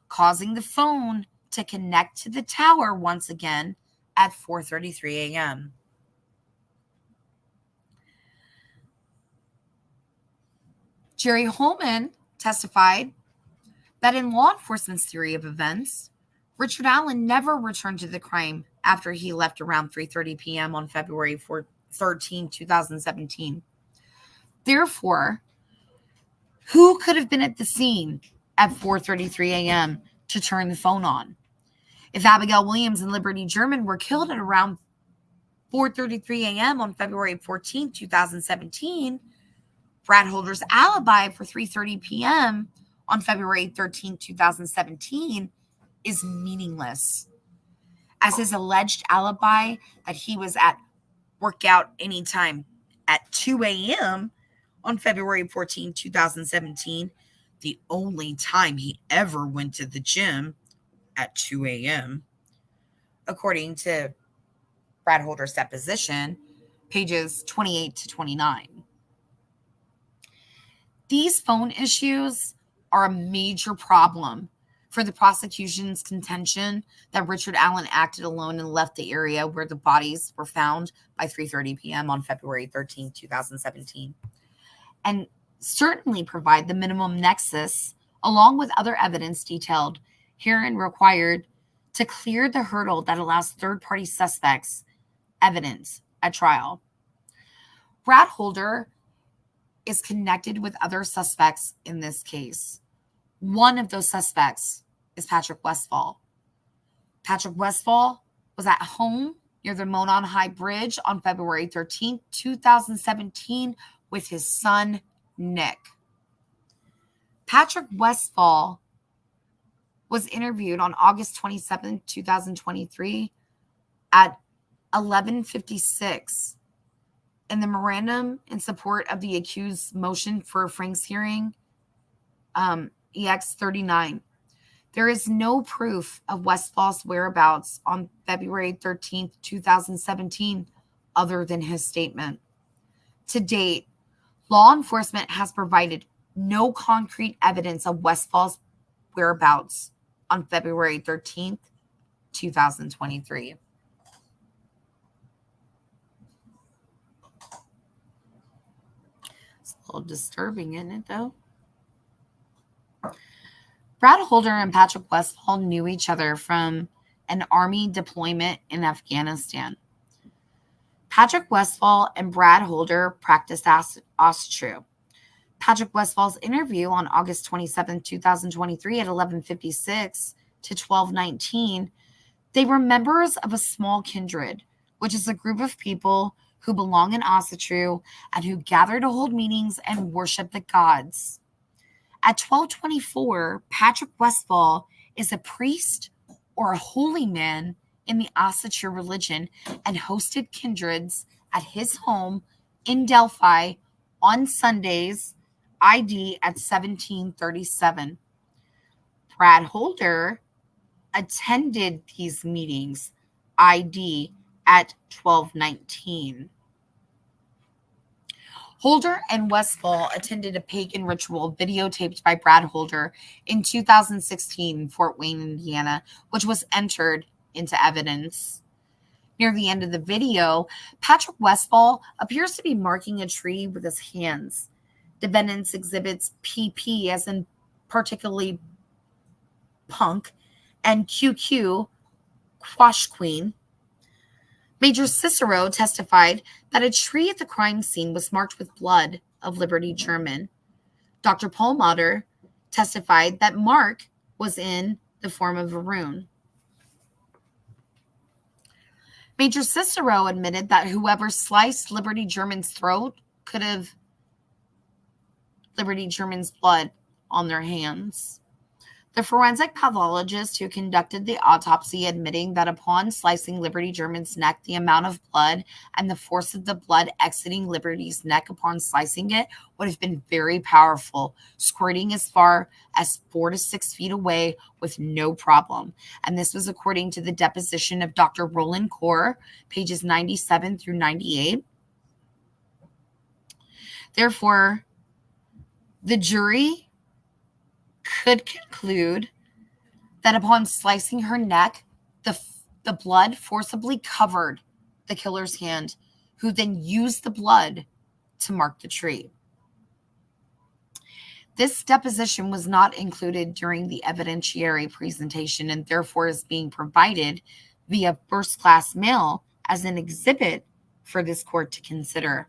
causing the phone to connect to the tower once again at 4:33 a.m. Jerry Holman testified that in law enforcement's theory of events, Richard Allen never returned to the crime after he left around 3:30 p.m. on February 13, 2017. Therefore, who could have been at the scene at 4:33 a.m. to turn the phone on? If Abigail Williams and Liberty German were killed at around 4:33 a.m. on February 14, 2017, Brad Holder's alibi for 3:30 p.m. on February 13, 2017 is meaningless, as his alleged alibi that he was at workout anytime at 2 a.m. on February 14, 2017, the only time he ever went to the gym at 2 a.m., according to Brad Holder's deposition, pages 28 to 29. These phone issues are a major problem for the prosecution's contention that Richard Allen acted alone and left the area where the bodies were found by 3:30 p.m. on February 13, 2017, and certainly provide the minimum nexus, along with other evidence detailed herein required to clear the hurdle that allows third-party suspects evidence at trial. Brad Holder is connected with other suspects in this case. One of those suspects is Patrick Westfall. Patrick Westfall was at home near the Monon High Bridge on February 13, 2017 with his son, Nick. Patrick Westfall was interviewed on August 27, 2023 at 11:56 in the memorandum in support of the accused's motion for Frank's hearing, EX 39. There is no proof of Westfall's whereabouts on February 13, 2017, other than his statement. To date, law enforcement has provided no concrete evidence of Westfall's whereabouts on February 13, 2023. It's a little disturbing, isn't it, though? Brad Holder and Patrick Westfall knew each other from an army deployment in Afghanistan. Patrick Westfall and Brad Holder practiced Austru. Patrick Westfall's interview on August 27, 2023 at 11:56 to 12:19, they were members of a small kindred, which is a group of people who belong in Asatru and who gather to hold meetings and worship the gods. At 12:24, Patrick Westfall is a priest or a holy man in the Asatru religion and hosted kindreds at his home in Delphi on Sundays, ID at 1737. Brad Holder attended these meetings, ID at 1219. Holder and Westfall attended a pagan ritual videotaped by Brad Holder in 2016 in Fort Wayne, Indiana, which was entered into evidence. Near the end of the video, Patrick Westfall appears to be marking a tree with his hands. Defendants exhibits PP, as in particularly punk, and QQ, quash queen. Major Cicero testified that a tree at the crime scene was marked with blood of Liberty German. Dr. Perlmutter testified that mark was in the form of a rune. Major Cicero admitted that whoever sliced Liberty German's throat could have Liberty German's blood on their hands. The forensic pathologist who conducted the autopsy admitting that upon slicing Liberty German's neck, the amount of blood and the force of the blood exiting Liberty's neck upon slicing it would have been very powerful, squirting as far as 4 to 6 feet away with no problem. And this was according to the deposition of Dr. Roland Core, pages 97 through 98. Therefore, the jury could conclude that upon slicing her neck, the blood forcibly covered the killer's hand, who then used the blood to mark the tree. This deposition was not included during the evidentiary presentation and therefore is being provided via first-class mail as an exhibit for this court to consider.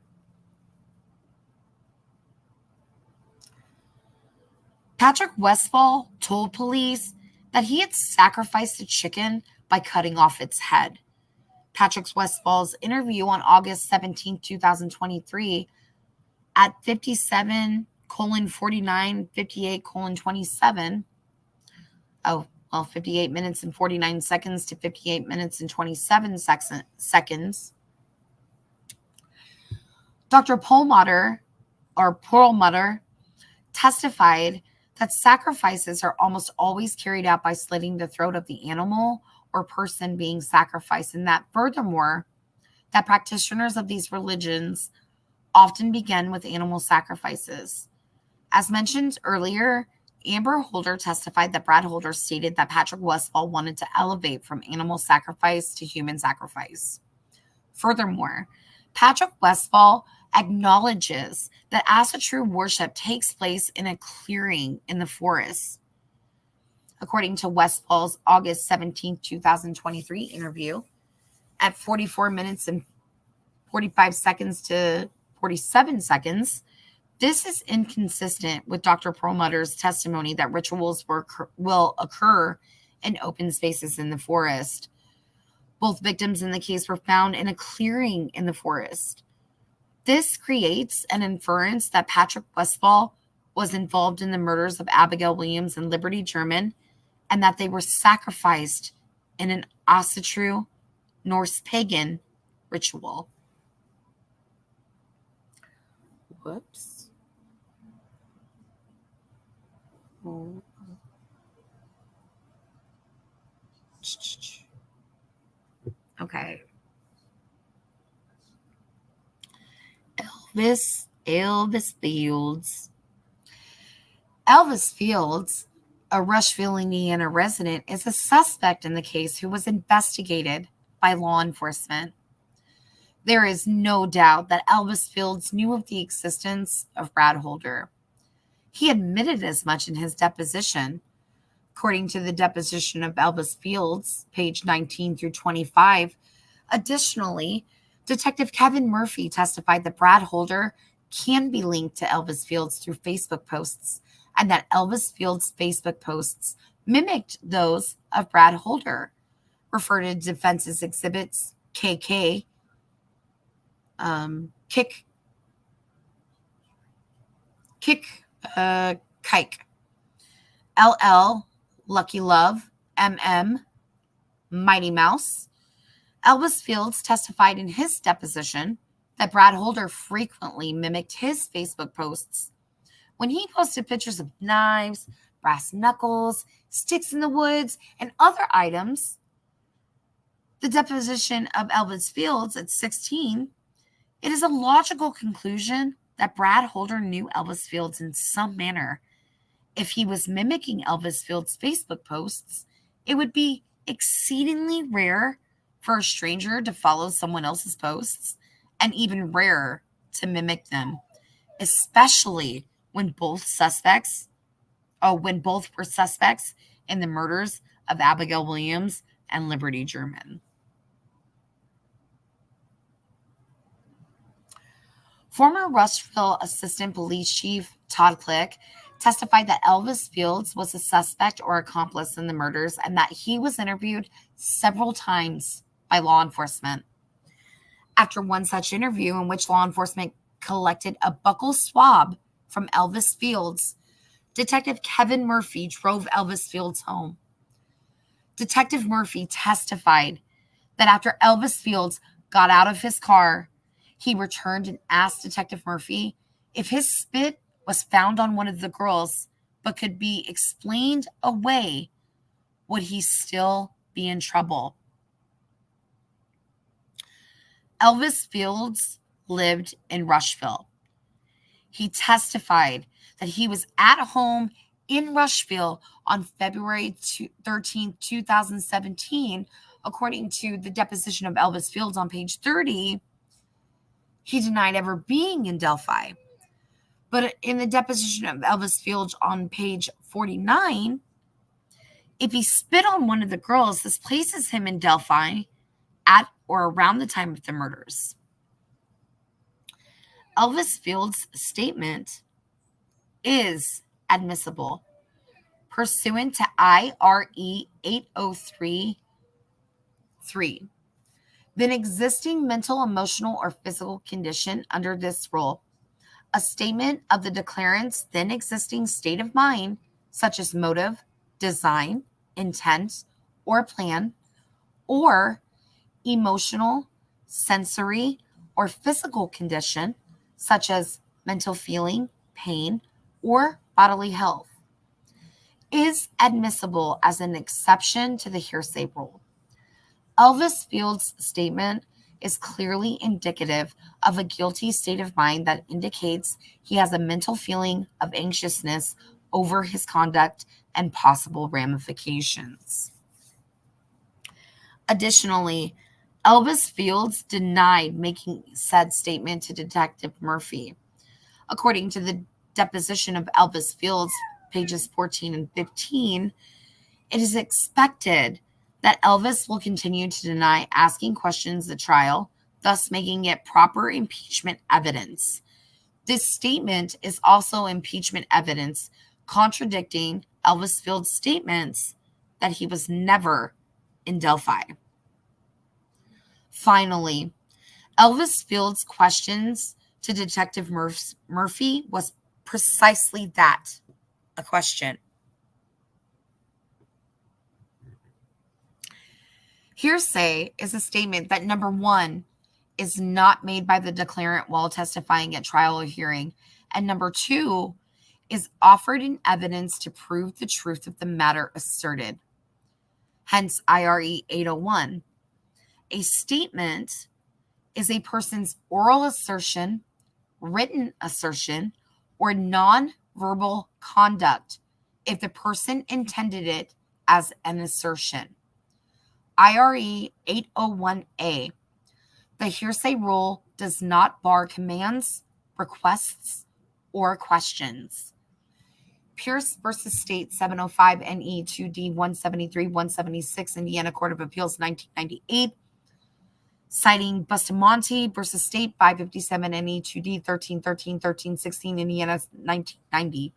Patrick Westfall told police that he had sacrificed a chicken by cutting off its head. Patrick Westfall's interview on August 17, 2023 at 57:49, 58:27. 58 minutes and 49 seconds to 58 minutes and 27 seconds. Dr. Perlmutter testified that sacrifices are almost always carried out by slitting the throat of the animal or person being sacrificed, and that furthermore, that practitioners of these religions often begin with animal sacrifices. As mentioned earlier, Amber Holder testified that Brad Holder stated that Patrick Westfall wanted to elevate from animal sacrifice to human sacrifice. Furthermore, Patrick Westfall acknowledges that asatru worship takes place in a clearing in the forest. According to Westfall's August 17, 2023 interview, at 44 minutes and 45 seconds to 47 seconds, this is inconsistent with Dr. Perlmutter's testimony that rituals will occur in open spaces in the forest. Both victims in the case were found in a clearing in the forest. This creates an inference that Patrick Westfall was involved in the murders of Abigail Williams and Liberty German, and that they were sacrificed in an asatru Norse pagan ritual. Whoops. Okay. Elvis Fields. Elvis Fields, a Rushville, Indiana resident, is a suspect in the case who was investigated by law enforcement. There is no doubt that Elvis Fields knew of the existence of Brad Holder. He admitted as much in his deposition. According to the deposition of Elvis Fields, page 19 through 25, additionally, Detective Kevin Murphy testified that Brad Holder can be linked to Elvis Fields through Facebook posts, and that Elvis Fields' Facebook posts mimicked those of Brad Holder, referred to defense's exhibits KK, Kike, LL, Lucky Love, MM, Mighty Mouse. Elvis Fields testified in his deposition that Brad Holder frequently mimicked his Facebook posts. When he posted pictures of knives, brass knuckles, sticks in the woods, and other items, the deposition of Elvis Fields at 16, it is a logical conclusion that Brad Holder knew Elvis Fields in some manner. If he was mimicking Elvis Fields' Facebook posts, it would be exceedingly rare for a stranger to follow someone else's posts, and even rarer to mimic them, especially when both were suspects in the murders of Abigail Williams and Liberty German. Former Rushville Assistant Police Chief Todd Click testified that Elvis Fields was a suspect or accomplice in the murders and that he was interviewed several times by law enforcement. After one such interview in which law enforcement collected a buccal swab from Elvis Fields, Detective Kevin Murphy drove Elvis Fields home. Detective Murphy testified that after Elvis Fields got out of his car, he returned and asked Detective Murphy if his spit was found on one of the girls but could be explained away, would he still be in trouble? Elvis Fields lived in Rushville. He testified that he was at home in Rushville on February 13, 2017. According to the deposition of Elvis Fields on page 30, he denied ever being in Delphi. But in the deposition of Elvis Fields on page 49, if he spit on one of the girls, this places him in Delphi at or around the time of the murders. Elvis Fields' statement is admissible pursuant to IRE 803.3. Then existing mental, emotional, or physical condition under this rule, a statement of the declarant's then existing state of mind, such as motive, design, intent, or plan, or emotional, sensory, or physical condition, such as mental feeling, pain, or bodily health, is admissible as an exception to the hearsay rule. Elvis Fields' statement is clearly indicative of a guilty state of mind that indicates he has a mental feeling of anxiousness over his conduct and possible ramifications. Additionally, Elvis Fields denied making said statement to Detective Murphy. According to the deposition of Elvis Fields, pages 14 and 15, it is expected that Elvis will continue to deny asking questions at trial, thus making it proper impeachment evidence. This statement is also impeachment evidence contradicting Elvis Fields' statements that he was never in Delphi. Finally, Elvis Fields' questions to Detective Murphy was precisely that, a question. Hearsay is a statement that, number one, is not made by the declarant while testifying at trial or hearing, and number two, is offered in evidence to prove the truth of the matter asserted. Hence, IRE 801. A statement is a person's oral assertion, written assertion, or non-verbal conduct if the person intended it as an assertion. IRE 801A. The hearsay rule does not bar commands, requests, or questions. Pierce versus State 705 NE 2D 173 176, Indiana Court of Appeals 1998. Citing Bustamante versus State 557 NE 2D 1313 1316, Indiana 1990.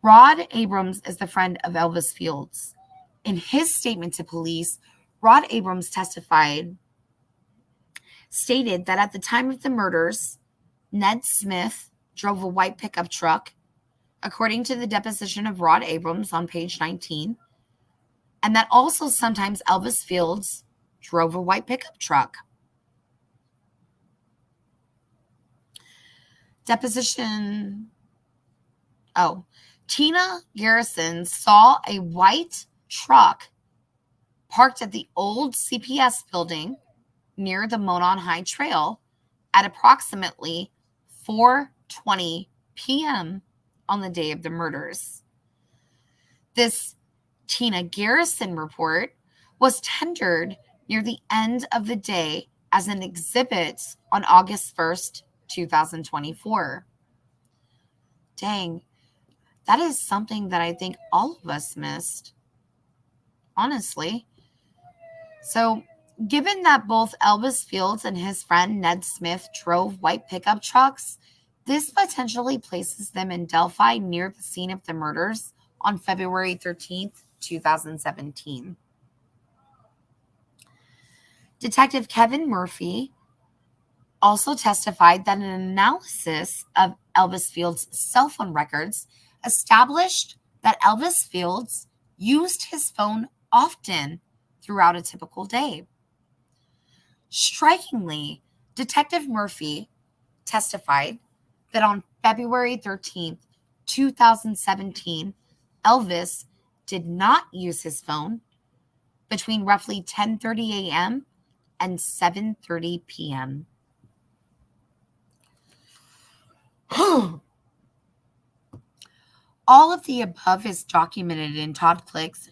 Rod Abrams is the friend of Elvis Fields. In his statement to police, Rod Abrams stated that at the time of the murders, Ned Smith drove a white pickup truck, according to the deposition of Rod Abrams on page 19, and that also sometimes Elvis Fields drove a white pickup truck. Deposition. Tina Garrison saw a white truck parked at the old CPS building near the Monon High Trail at approximately 4:20 p.m. on the day of the murders. This Tina Garrison report was tendered near the end of the day as an exhibit on August 1st, 2024. Dang, that is something that I think all of us missed, honestly. So, given that both Elvis Fields and his friend Ned Smith drove white pickup trucks, this potentially places them in Delphi near the scene of the murders on February 13th, 2017. Detective Kevin Murphy also testified that an analysis of Elvis Fields' cell phone records established that Elvis Fields used his phone often throughout a typical day. Strikingly, Detective Murphy testified that on February 13th, 2017, Elvis did not use his phone between roughly 10:30 a.m. and 7:30 p.m. All of the above is documented in Todd Click's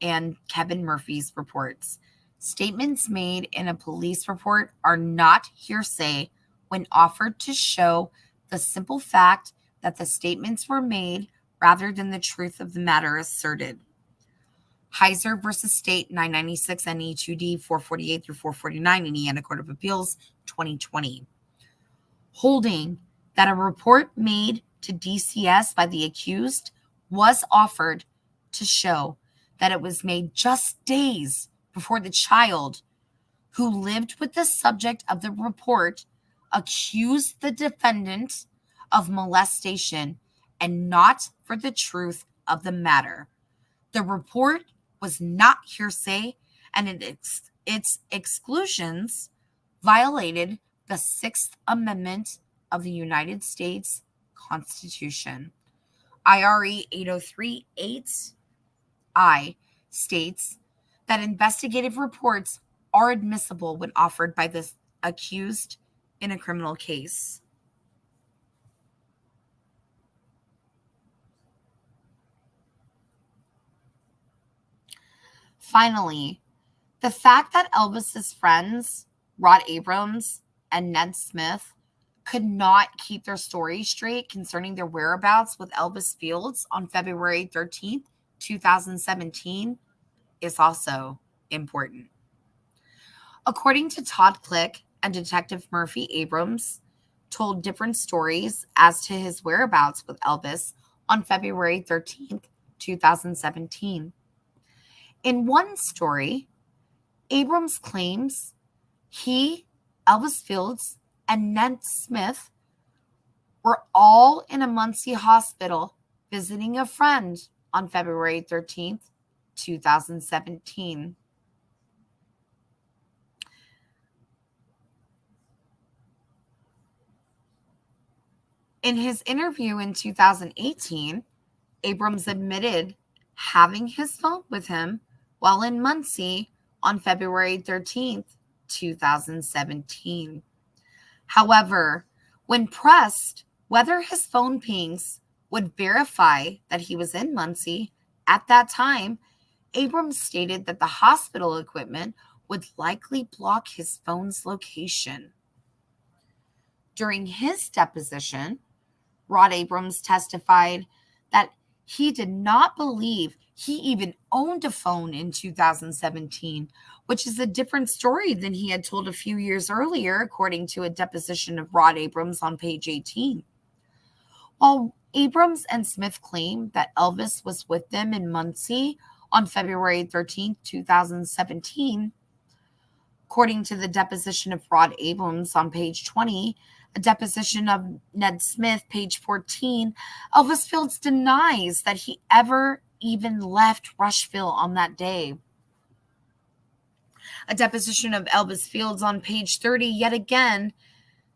and Kevin Murphy's reports. Statements made in a police report are not hearsay when offered to show the simple fact that the statements were made rather than the truth of the matter asserted. Heiser versus State 996 NE 2D 448 through 449 Indiana Court of Appeals 2020. Holding that a report made to DCS by the accused was offered to show that it was made just days before the child who lived with the subject of the report accused the defendant of molestation and not for the truth of the matter. The report was not hearsay, and its exclusions violated the Sixth Amendment of the United States Constitution. IRE 803-8I states that investigative reports are admissible when offered by the accused in a criminal case. Finally, the fact that Elvis's friends, Rod Abrams and Ned Smith, could not keep their story straight concerning their whereabouts with Elvis Fields on February 13th, 2017 is also important. According to Todd Click and Detective Murphy, Abrams told different stories as to his whereabouts with Elvis on February 13th, 2017. In one story, Abrams claims he, Elvis Fields, and Ned Smith were all in a Muncie hospital visiting a friend on February 13th, 2017. In his interview in 2018, Abrams admitted having his phone with him while in Muncie on February 13th, 2017. However, when pressed whether his phone pings would verify that he was in Muncie at that time, Abrams stated that the hospital equipment would likely block his phone's location. During his deposition, Rod Abrams testified that he did not believe he even owned a phone in 2017, which is a different story than he had told a few years earlier, according to a deposition of Rod Abrams on page 18. While Abrams and Smith claimed that Elvis was with them in Muncie on February 13, 2017, according to the deposition of Rod Abrams on page 20, a deposition of Ned Smith, page 14, Elvis Fields denies that he ever even left Rushville on that day. A deposition of Elvis Fields on page 30, yet again,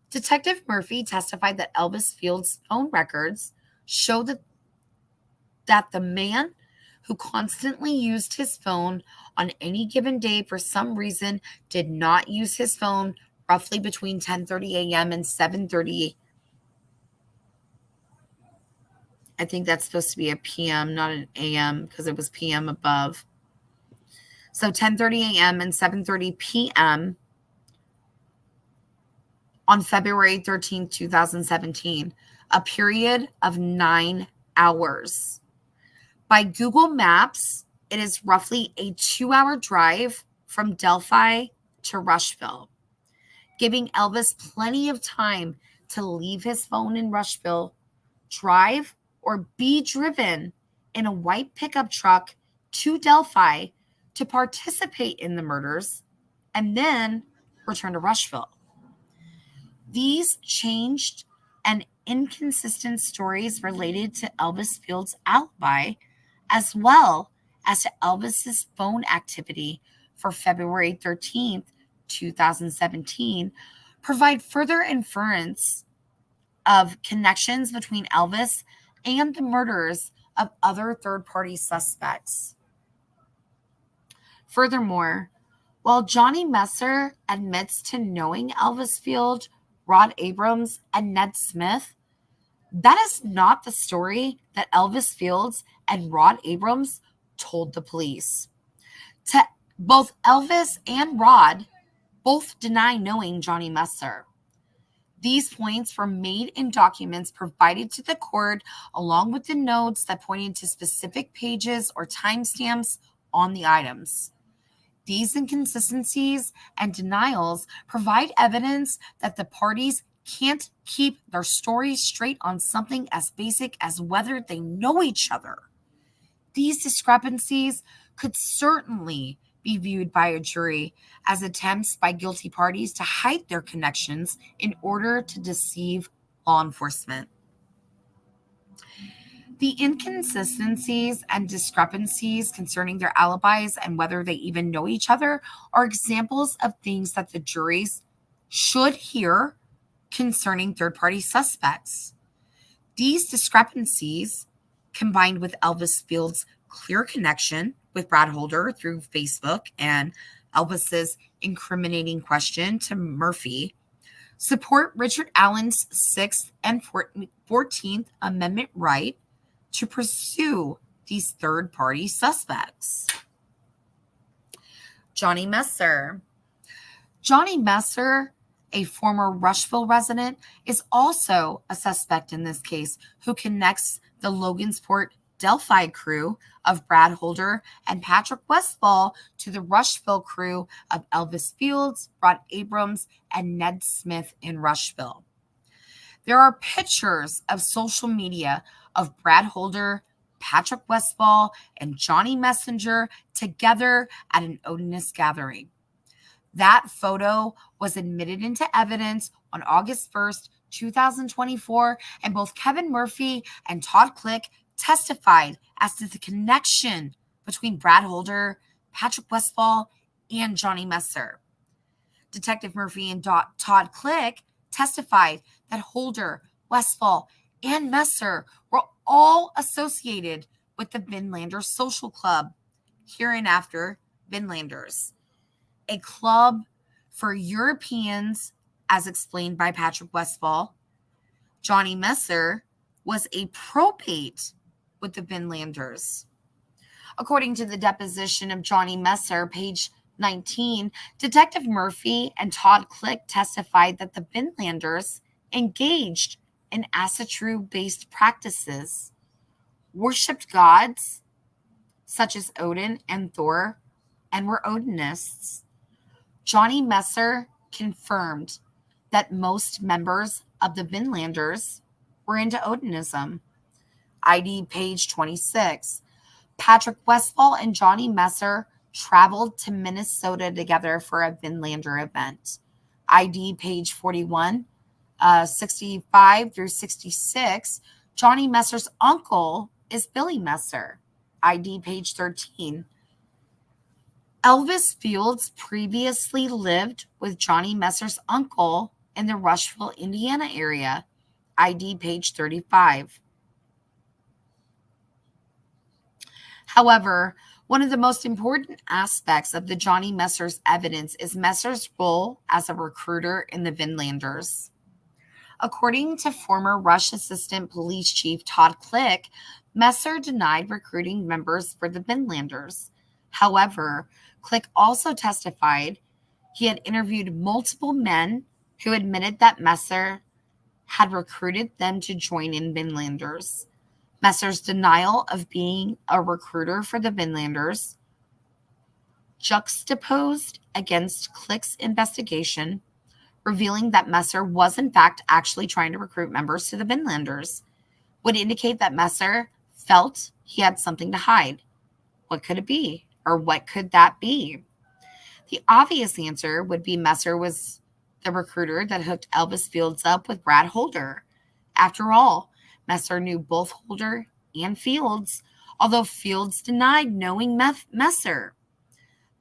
Detective Murphy testified that Elvis Fields' phone records show that the man who constantly used his phone on any given day for some reason did not use his phone roughly between 10:30 a.m. and 7:30. I think that's supposed to be a PM, not an AM, because it was PM above. So 10:30 a.m. and 7:30 p.m. on February 13th, 2017, a period of 9 hours. By Google Maps, it is roughly a 2-hour drive from Delphi to Rushville, giving Elvis plenty of time to leave his phone in Rushville, drive or be driven in a white pickup truck to Delphi to participate in the murders, and then return to Rushville. These changed and inconsistent stories related to Elvis Fields' alibi, as well as to Elvis's phone activity for February 13th, 2017, provide further inference of connections between Elvis and the murders of other third-party suspects. Furthermore, while Johnny Messer admits to knowing Elvis Field, Rod Abrams, and Ned Smith, that is not the story that Elvis Fields and Rod Abrams told the police. Both Elvis and Rod both deny knowing Johnny Messer. These points were made in documents provided to the court, along with the notes that pointed to specific pages or timestamps on the items. These inconsistencies and denials provide evidence that the parties can't keep their stories straight on something as basic as whether they know each other. These discrepancies could certainly be viewed by a jury as attempts by guilty parties to hide their connections in order to deceive law enforcement. The inconsistencies and discrepancies concerning their alibis and whether they even know each other are examples of things that the juries should hear concerning third-party suspects. These discrepancies, combined with Elvis Fields' clear connection with Brad Holder through Facebook and Elvis's incriminating question to Murphy, support Richard Allen's 6th and 14th Amendment right to pursue these third-party suspects. Johnny Messer. Johnny Messer, a former Rushville resident, is also a suspect in this case who connects the Logansport Delphi crew of Brad Holder and Patrick Westfall to the Rushville crew of Elvis Fields, Rod Abrams, and Ned Smith in Rushville. There are pictures of social media of Brad Holder, Patrick Westfall, and Johnny Messenger together at an Odinism gathering. That photo was admitted into evidence on August 1st, 2024, and both Kevin Murphy and Todd Click testified as to the connection between Brad Holder, Patrick Westfall, and Johnny Messer. Detective Murphy and Todd Click testified that Holder, Westfall, and Messer were all associated with the Vinlanders Social Club, hereinafter Vinlanders, a club for Europeans, as explained by Patrick Westfall. Johnny Messer was a probate with the Vinlanders. According to the deposition of Johnny Messer, page 19, Detective Murphy and Todd Click testified that the Vinlanders engaged in Asatru-based practices, worshipped gods such as Odin and Thor, and were Odinists. Johnny Messer confirmed that most members of the Vinlanders were into Odinism. ID page 26. Patrick Westfall and Johnny Messer traveled to Minnesota together for a Vinlander event. ID page 41, 65 through 66. Johnny Messer's uncle is Billy Messer. ID page 13. Elvis Fields previously lived with Johnny Messer's uncle in the Rushville, Indiana area, ID page 35. However, one of the most important aspects of the Johnny Messer's evidence is Messer's role as a recruiter in the Vinlanders. According to former Rush Assistant Police Chief Todd Klick, Messer denied recruiting members for the Vinlanders. However, Klick also testified he had interviewed multiple men who admitted that Messer had recruited them to join in Vinlanders. Messer's denial of being a recruiter for the Vinlanders, juxtaposed against Klick's investigation, revealing that Messer was in fact actually trying to recruit members to the Vinlanders, would indicate that Messer felt he had something to hide. What could it be? Or what could that be? The obvious answer would be Messer was the recruiter that hooked Elvis Fields up with Brad Holder. After all, Messer knew both Holder and Fields, although Fields denied knowing Messer.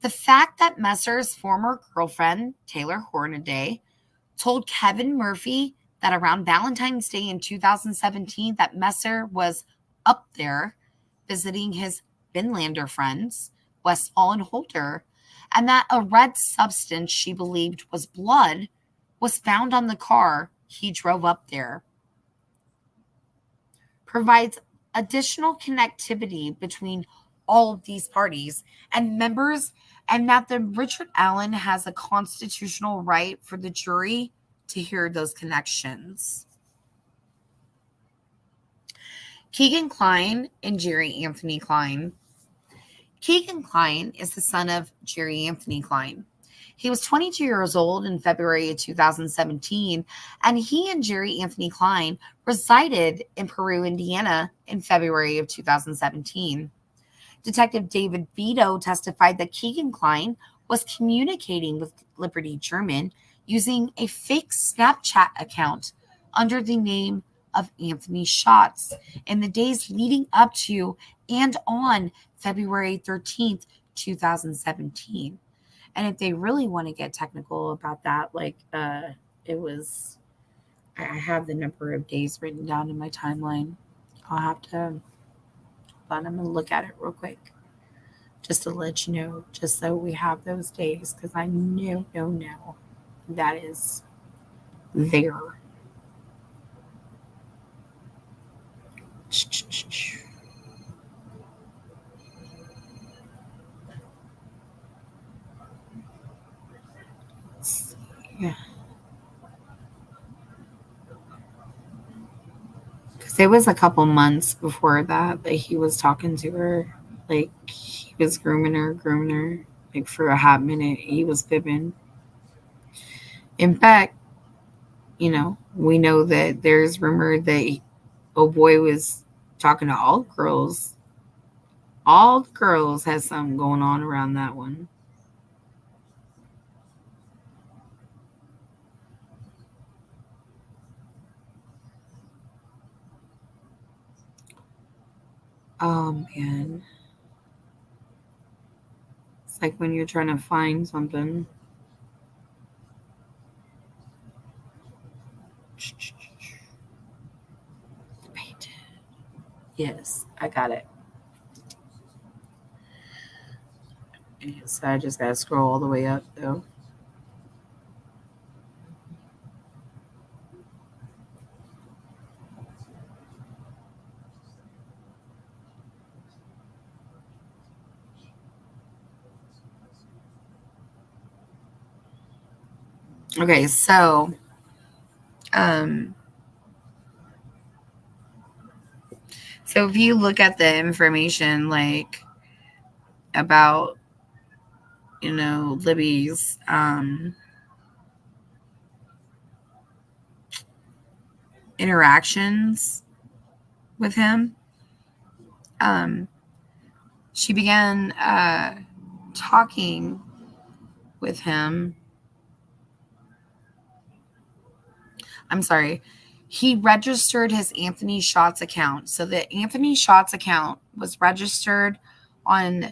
The fact that Messer's former girlfriend, Taylor Hornaday, told Kevin Murphy that around Valentine's Day in 2017 that Messer was up there visiting his Vinlander friends, Westfall and Holder, and that a red substance she believed was blood was found on the car he drove up there, provides additional connectivity between all of these parties and members, and that the Richard Allen has a constitutional right for the jury to hear those connections. Keegan Klein and Jerry Anthony Klein. Keegan Klein is the son of Jerry Anthony Klein. He was 22 years old in February of 2017, and he and Jerry Anthony Klein resided in Peru, Indiana in February of 2017. Detective David Vito testified that Keegan Klein was communicating with Liberty German using a fake Snapchat account under the name of Anthony Schatz in the days leading up to and on February 13th, 2017. And if they really want to get technical about that, I have the number of days written down in my timeline. I'll have to, but I'm going to look at it real quick just to let you know, just so we have those days, because I know that is there. Yeah. Because it was a couple months before that he was talking to her. Like, he was grooming her. Like, for a hot minute, he was fibbing. In fact, we know that there's rumor that boy was talking to all the girls. All the girls had something going on around that one. Oh, man. It's like when you're trying to find something. Yes, I got it. So I just got to scroll all the way up, though. Okay, so if you look at the information about Libby's interactions with him, she began talking with him. I'm sorry. He registered his Anthony Schatz account. So the Anthony Schatz account was registered on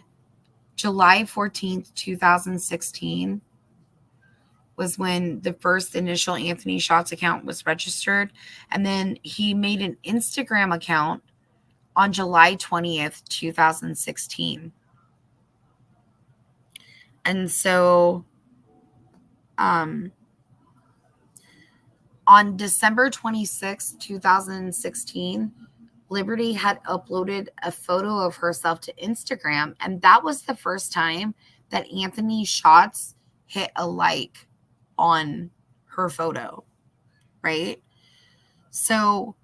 July 14th, 2016. was when the first initial Anthony Shots account was registered. And then he made an Instagram account on July 20th, 2016. And so on December 26th, 2016, Liberty had uploaded a photo of herself to Instagram, and that was the first time that Anthony Shots hit a like on her photo, right? So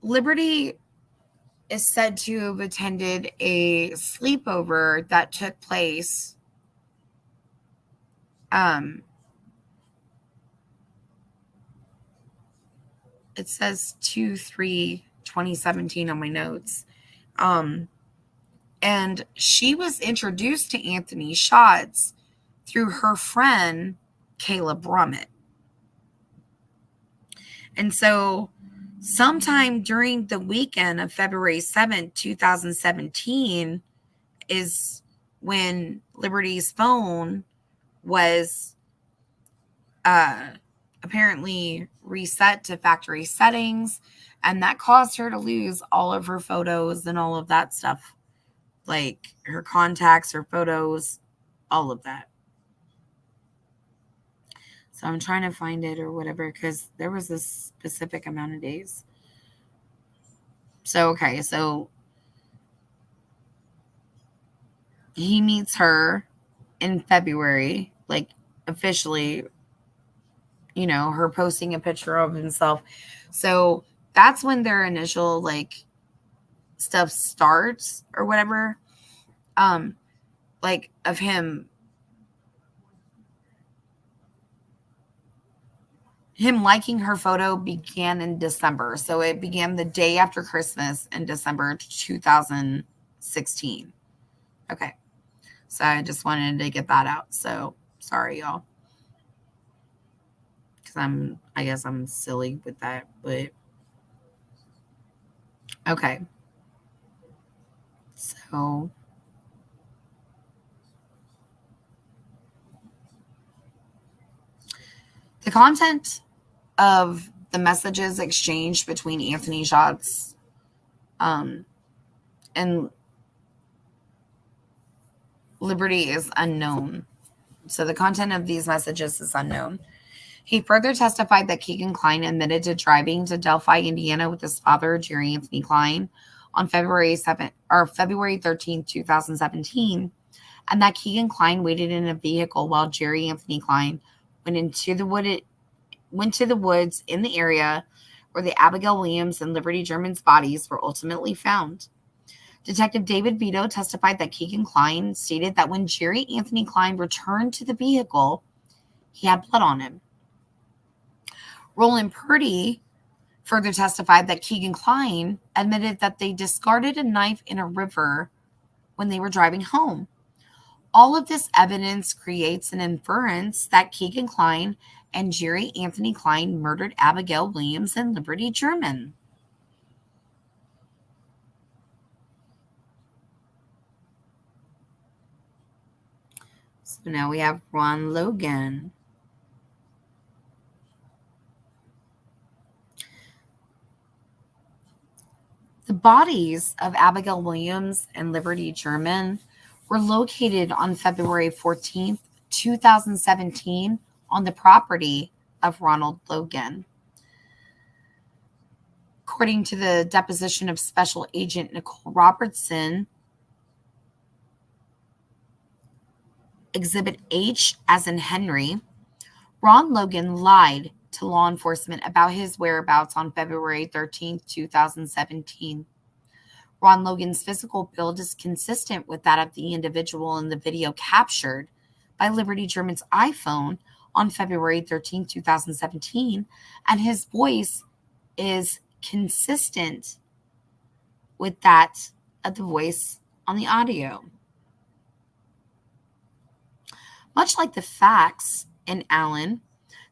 Liberty is said to have attended a sleepover that took place it says 2/3/2017 on my notes. And she was introduced to Anthony Shots through her friend, Kayla Brummett. And so sometime during the weekend of February 7th, 2017 is when Liberty's phone was apparently reset to factory settings, and that caused her to lose all of her photos and all of that stuff, like her contacts, her photos, all of that. So I'm trying to find it or whatever, because there was a specific amount of days. So, okay, so he meets her in February, like officially, you know, her posting a picture of himself. So that's when their initial like stuff starts or whatever. Like of him liking her photo began in December. So it began the day after Christmas in December 2016. Okay. So I just wanted to get that out. So sorry, y'all. Because I guess I'm silly with that, but okay. So the content of the messages exchanged between Anthony Shots and Liberty is unknown. So the content of these messages is unknown. He further testified that Keegan Klein admitted to driving to Delphi, Indiana with his father, Jerry Anthony Klein, on February 13th, 2017, and that Keegan Klein waited in a vehicle while Jerry Anthony Klein went to the woods in the area where the Abigail Williams and Liberty German's bodies were ultimately found. Detective David Vito testified that Keegan Klein stated that when Jerry Anthony Klein returned to the vehicle, he had blood on him. Roland Purdy further testified that Keegan Klein admitted that they discarded a knife in a river when they were driving home. All of this evidence creates an inference that Keegan Klein and Jerry Anthony Klein murdered Abigail Williams and Liberty German. So now we have Ron Logan. The bodies of Abigail Williams and Liberty German were located on February 14th, 2017 on the property of Ronald Logan. According to the deposition of Special Agent Nicole Robertson, Exhibit H as in Henry, Ron Logan lied to law enforcement about his whereabouts on February 13th, 2017. Ron Logan's physical build is consistent with that of the individual in the video captured by Liberty German's iPhone on February 13th, 2017, and his voice is consistent with that of the voice on the audio. Much like the facts in Allen,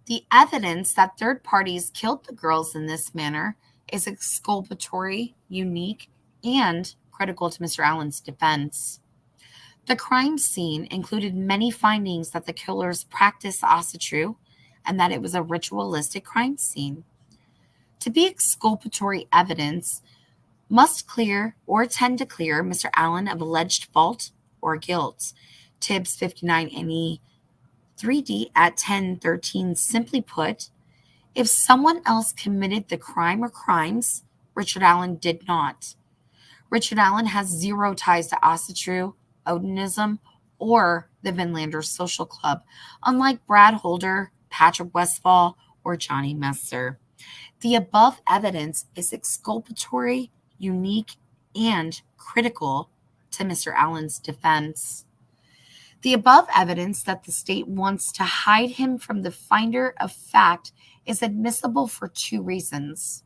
the evidence that third parties killed the girls in this manner is exculpatory, unique, and critical to Mr. Allen's defense. The crime scene included many findings that the killers practiced osatru and that it was a ritualistic crime scene. To be exculpatory evidence must clear or tend to clear Mr. Allen of alleged fault or guilt. Tibbs 59 NE 3D at 1013 simply put, if someone else committed the crime or crimes, Richard Allen did not. Richard Allen has zero ties to Osatru, Odinism, or the Vinlanders Social Club, unlike Brad Holder, Patrick Westfall, or Johnny Messer. The above evidence is exculpatory, unique, and critical to Mr. Allen's defense. The above evidence that the state wants to hide him from the finder of fact is admissible for two reasons.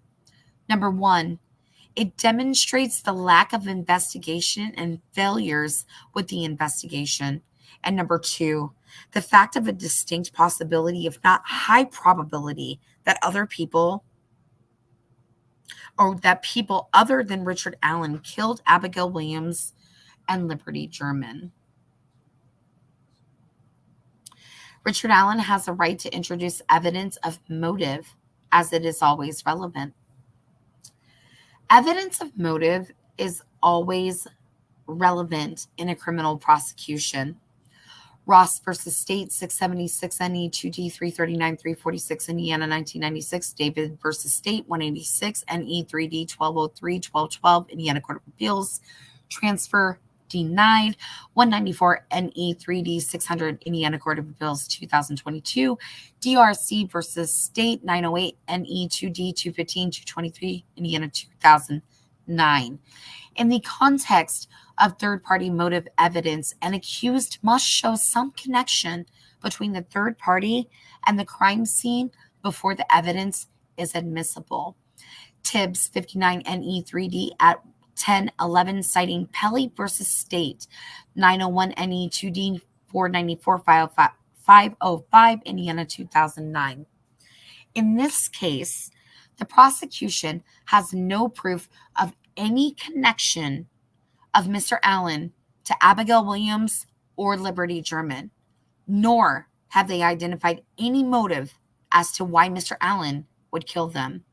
Number one, it demonstrates the lack of investigation and failures with the investigation. And number two, the fact of a distinct possibility, if not high probability, that other people or that people other than Richard Allen killed Abigail Williams and Liberty German. Richard Allen has a right to introduce evidence of motive, as it is always relevant. Evidence of motive is always relevant in a criminal prosecution. Ross versus State, 676 NE 2D 339 346 Indiana 1996. David versus State, 186 NE 3D 1203 1212 Indiana Court of Appeals. Transfer denied. 194 NE 3D 600 Indiana Court of Appeals 2022. DRC versus State, 908 NE 2D 215 223 Indiana 2009. In the context of third-party motive evidence, an accused must show some connection between the third party and the crime scene before the evidence is admissible. Tibbs 59 NE 3D at 1011 citing Pelly versus State, 901 NE 2D 494 505 Indiana 2009. In this case, the prosecution has no proof of any connection of Mr. Allen to Abigail Williams or Liberty German, nor have they identified any motive as to why Mr. Allen would kill them.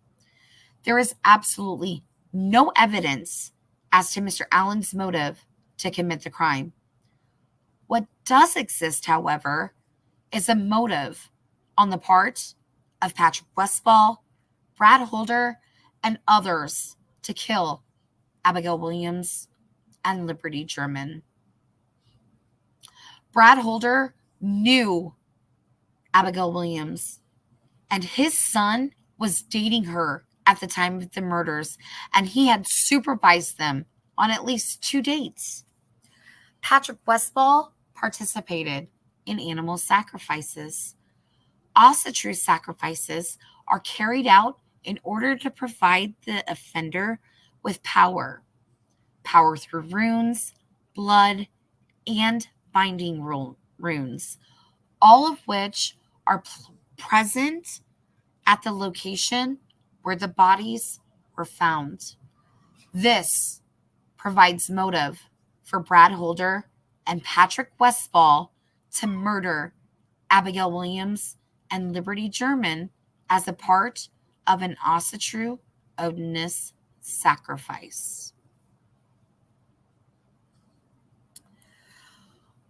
There is absolutely no evidence as to Mr. Allen's motive to commit the crime. What does exist, however, is a motive on the part of Patrick Westfall, Brad Holder, and others to kill Abigail Williams and Liberty German. Brad Holder knew Abigail Williams, and his son was dating her at the time of the murders, and he had supervised them on at least 2 dates. Patrick Westfall participated in animal sacrifices. Osatru sacrifices are carried out in order to provide the offender with power through runes, blood, and binding runes, all of which are present at the location where the bodies were found. This provides motive for Brad Holder and Patrick Westfall to murder Abigail Williams and Liberty German as a part of an Osatru Odinist sacrifice.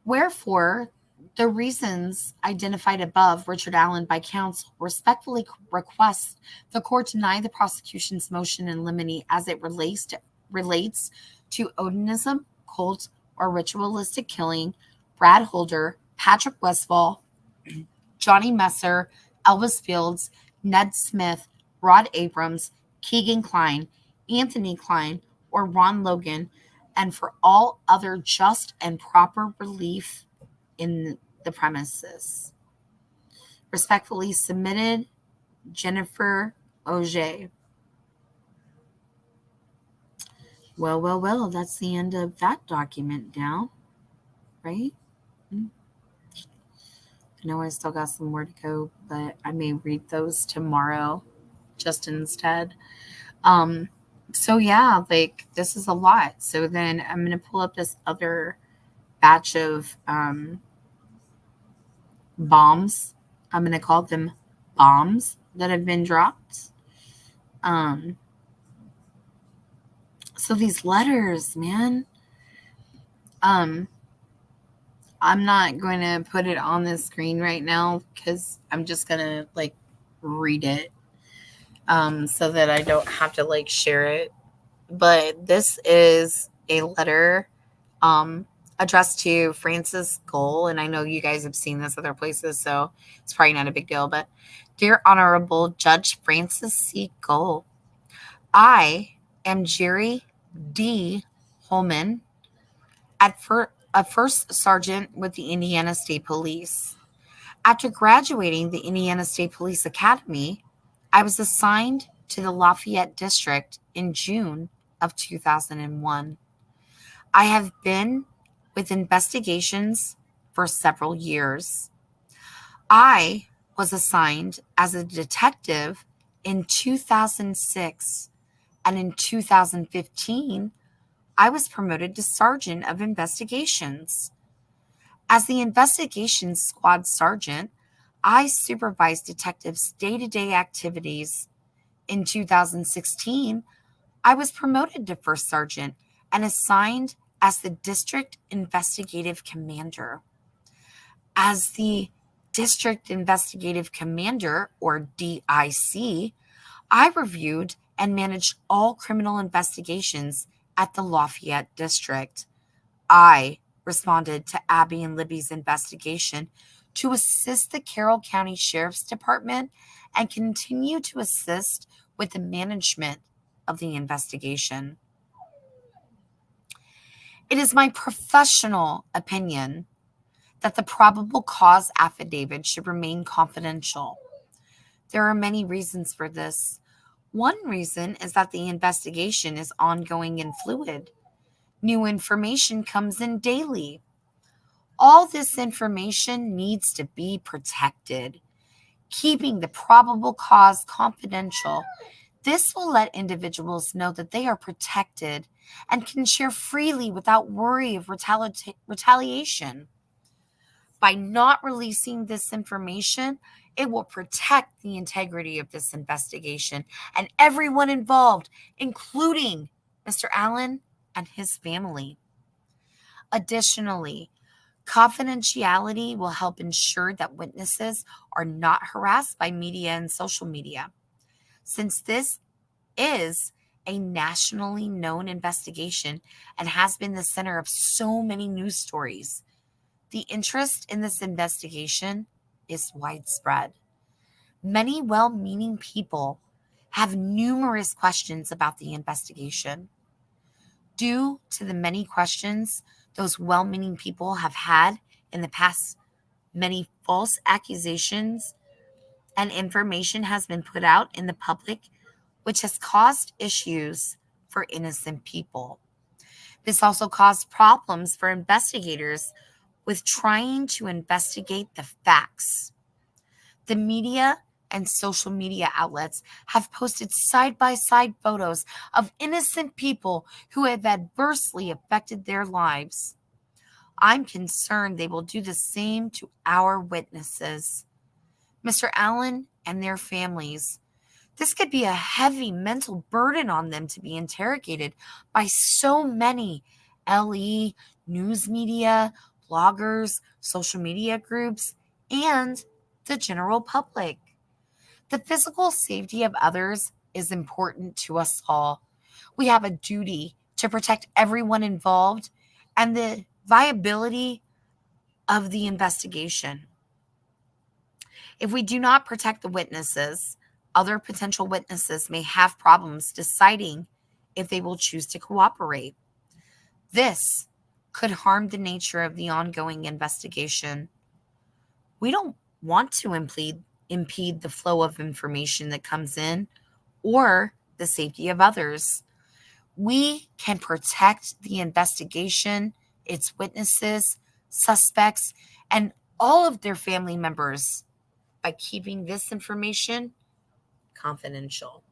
Wherefore, the reasons identified above Richard Allen by counsel respectfully request the court deny the prosecution's motion in limine as it relates to Odinism, cult, or ritualistic killing, Brad Holder, Patrick Westfall, Johnny Messer, Elvis Fields, Ned Smith, Rod Abrams, Keegan Klein, Anthony Klein, or Ron Logan, and for all other just and proper relief in the premises. Respectfully submitted, Jennifer Auger. Well, that's the end of that document now, right? I know I still got some more to go, but I may read those tomorrow just instead. So yeah, like this is a lot. So then I'm going to pull up this other batch of bombs. I'm going to call them bombs that have been dropped. So these letters, man, I'm not going to put it on the screen right now because I'm just going to like read it so that I don't have to like share it. But this is a letter addressed to Francis Goal, and I know you guys have seen this other places, so it's probably not a big deal. But dear Honorable Judge Francis C. Goal, I am Jerry D. Holman, a first sergeant with the Indiana State Police. After graduating the Indiana State Police Academy, I was assigned to the Lafayette District in June of 2001. I have been with investigations for several years. I was assigned as a detective in 2006, and in 2015, I was promoted to Sergeant of Investigations. As the Investigations Squad Sergeant, I supervised detectives' day-to-day activities. In 2016, I was promoted to First Sergeant and assigned as the District Investigative Commander. As the District Investigative Commander, or DIC, I reviewed and managed all criminal investigations at the Lafayette District. I responded to Abby and Libby's investigation to assist the Carroll County Sheriff's Department and continue to assist with the management of the investigation. It is my professional opinion that the probable cause affidavit should remain confidential. There are many reasons for this. One reason is that the investigation is ongoing and fluid. New information comes in daily. All this information needs to be protected. Keeping the probable cause confidential, this will let individuals know that they are protected and can share freely without worry of retaliation. By not releasing this information, it will protect the integrity of this investigation and everyone involved, including Mr. Allen and his family. Additionally, confidentiality will help ensure that witnesses are not harassed by media and social media. Since this is a nationally known investigation and has been the center of so many news stories, the interest in this investigation is widespread. Many well-meaning people have numerous questions about the investigation. Due to the many questions those well-meaning people have had in the past, many false accusations and information has been put out in the public, which has caused issues for innocent people. This also caused problems for investigators with trying to investigate the facts. The media and social media outlets have posted side-by-side photos of innocent people who have adversely affected their lives. I'm concerned they will do the same to our witnesses, Mr. Allen and their families. This could be a heavy mental burden on them to be interrogated by so many LE, news media, bloggers, social media groups, and the general public. The physical safety of others is important to us all. We have a duty to protect everyone involved and the viability of the investigation. If we do not protect the witnesses, other potential witnesses may have problems deciding if they will choose to cooperate. This could harm the nature of the ongoing investigation. We don't want to impede the flow of information that comes in or the safety of others. We can protect the investigation, its witnesses, suspects, and all of their family members by keeping this information confidential.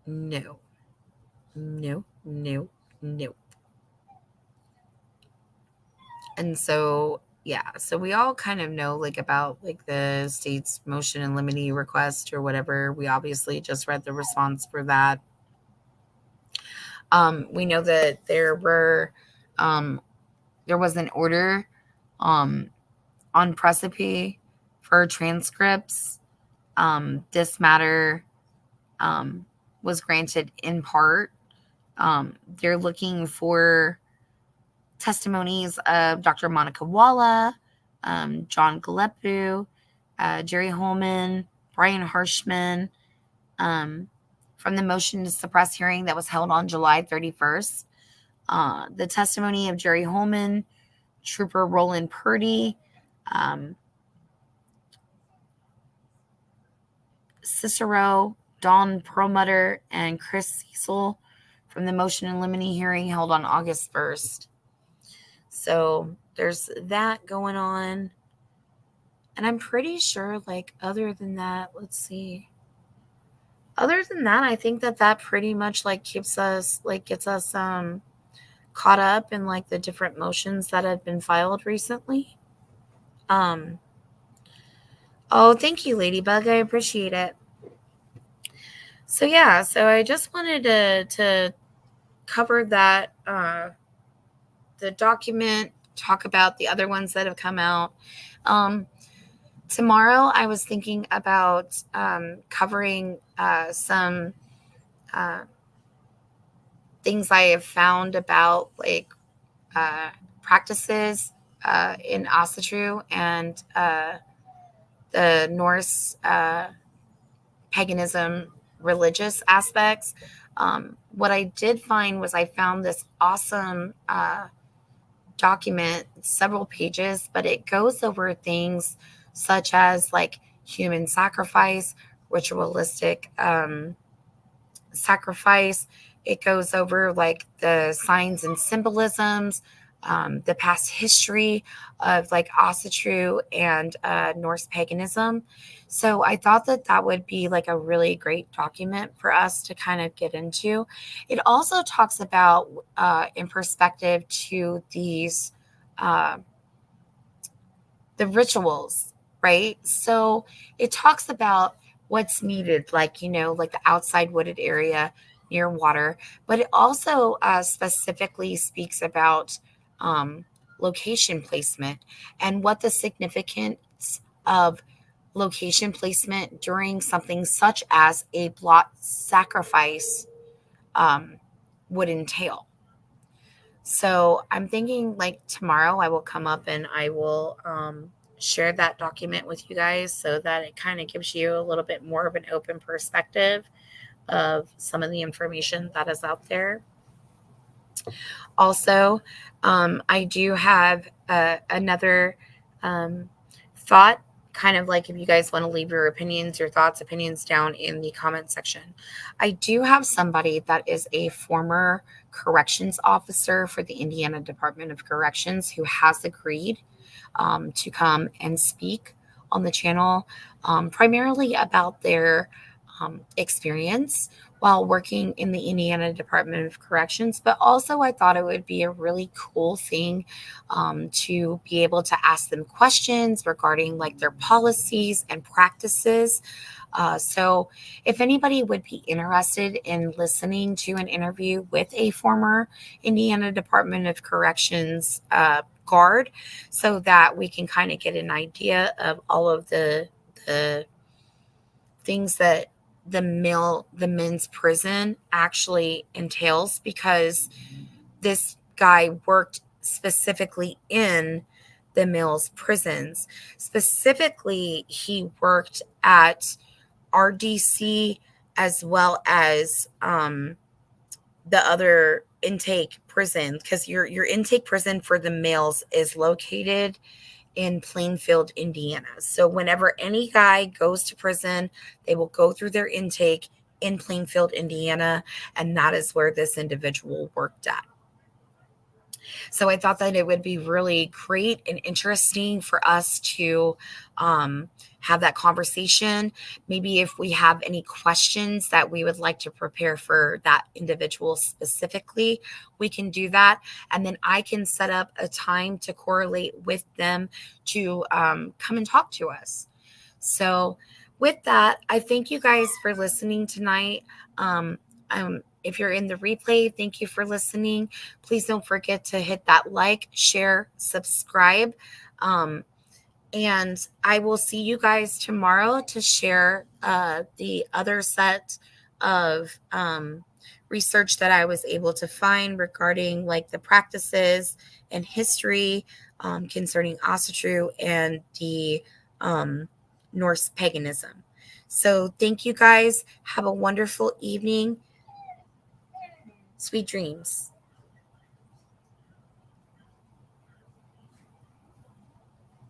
No, no, Nope. And so, yeah, so we all kind of know like about like the state's motion and limine request or whatever. We obviously just read the response for that. We know that there was an order on Precipice for transcripts. This matter was granted in part. They're looking for testimonies of Dr. Monica Walla, John Galepu, Jerry Holman, Brian Harshman, from the motion to suppress hearing that was held on July 31st. The testimony of Jerry Holman, Trooper Roland Purdy, Cicero, Don Perlmutter, and Chris Cecil from the motion in limine hearing held on August 1st. So there's that going on. And I'm pretty sure, like, other than that, let's see. Other than that, I think that pretty much, like, keeps us, like, gets us caught up in, like, the different motions that have been filed recently. Oh, thank you, Ladybug. I appreciate it. So, yeah, so I just wanted to cover that, the document, talk about the other ones that have come out. Tomorrow, I was thinking about covering some things I have found about like practices in Asatru and the Norse paganism religious aspects. What I did find was I found this awesome document, several pages, but it goes over things such as like human sacrifice, ritualistic sacrifice. It goes over like the signs and symbolisms, the past history of like Asatru and Norse paganism. So I thought that would be like a really great document for us to kind of get into. It also talks about in perspective to these the rituals, right? So it talks about what's needed, like, like the outside wooded area near water, but it also specifically speaks about location placement and what the significance of location placement during something such as a blot sacrifice would entail. So I'm thinking like tomorrow I will come up and I will share that document with you guys so that it kind of gives you a little bit more of an open perspective of some of the information that is out there. Also, I do have another thought, kind of like if you guys want to leave your opinions, your thoughts, opinions down in the comment section. I do have somebody that is a former corrections officer for the Indiana Department of Corrections who has agreed to come and speak on the channel, primarily about their experience while working in the Indiana Department of Corrections. But also I thought it would be a really cool thing to be able to ask them questions regarding like their policies and practices. So if anybody would be interested in listening to an interview with a former Indiana Department of Corrections guard, so that we can kind of get an idea of all of the things that the men's prison actually entails, because this guy worked specifically in the male's prisons. Specifically, he worked at RDC as well as the other intake prison, because your intake prison for the males is located in Plainfield, Indiana. So whenever any guy goes to prison, they will go through their intake in Plainfield, Indiana, and that is where this individual worked at. So I thought that it would be really great and interesting for us to have that conversation. Maybe if we have any questions that we would like to prepare for that individual specifically, we can do that. And then I can set up a time to correlate with them to come and talk to us. So, with that, I thank you guys for listening tonight. If you're in the replay, thank you for listening. Please don't forget to hit that like, share, subscribe. And I will see you guys tomorrow to share the other set of research that I was able to find regarding like the practices and history concerning Asatru and the Norse paganism. So thank you guys. Have a wonderful evening. Sweet dreams.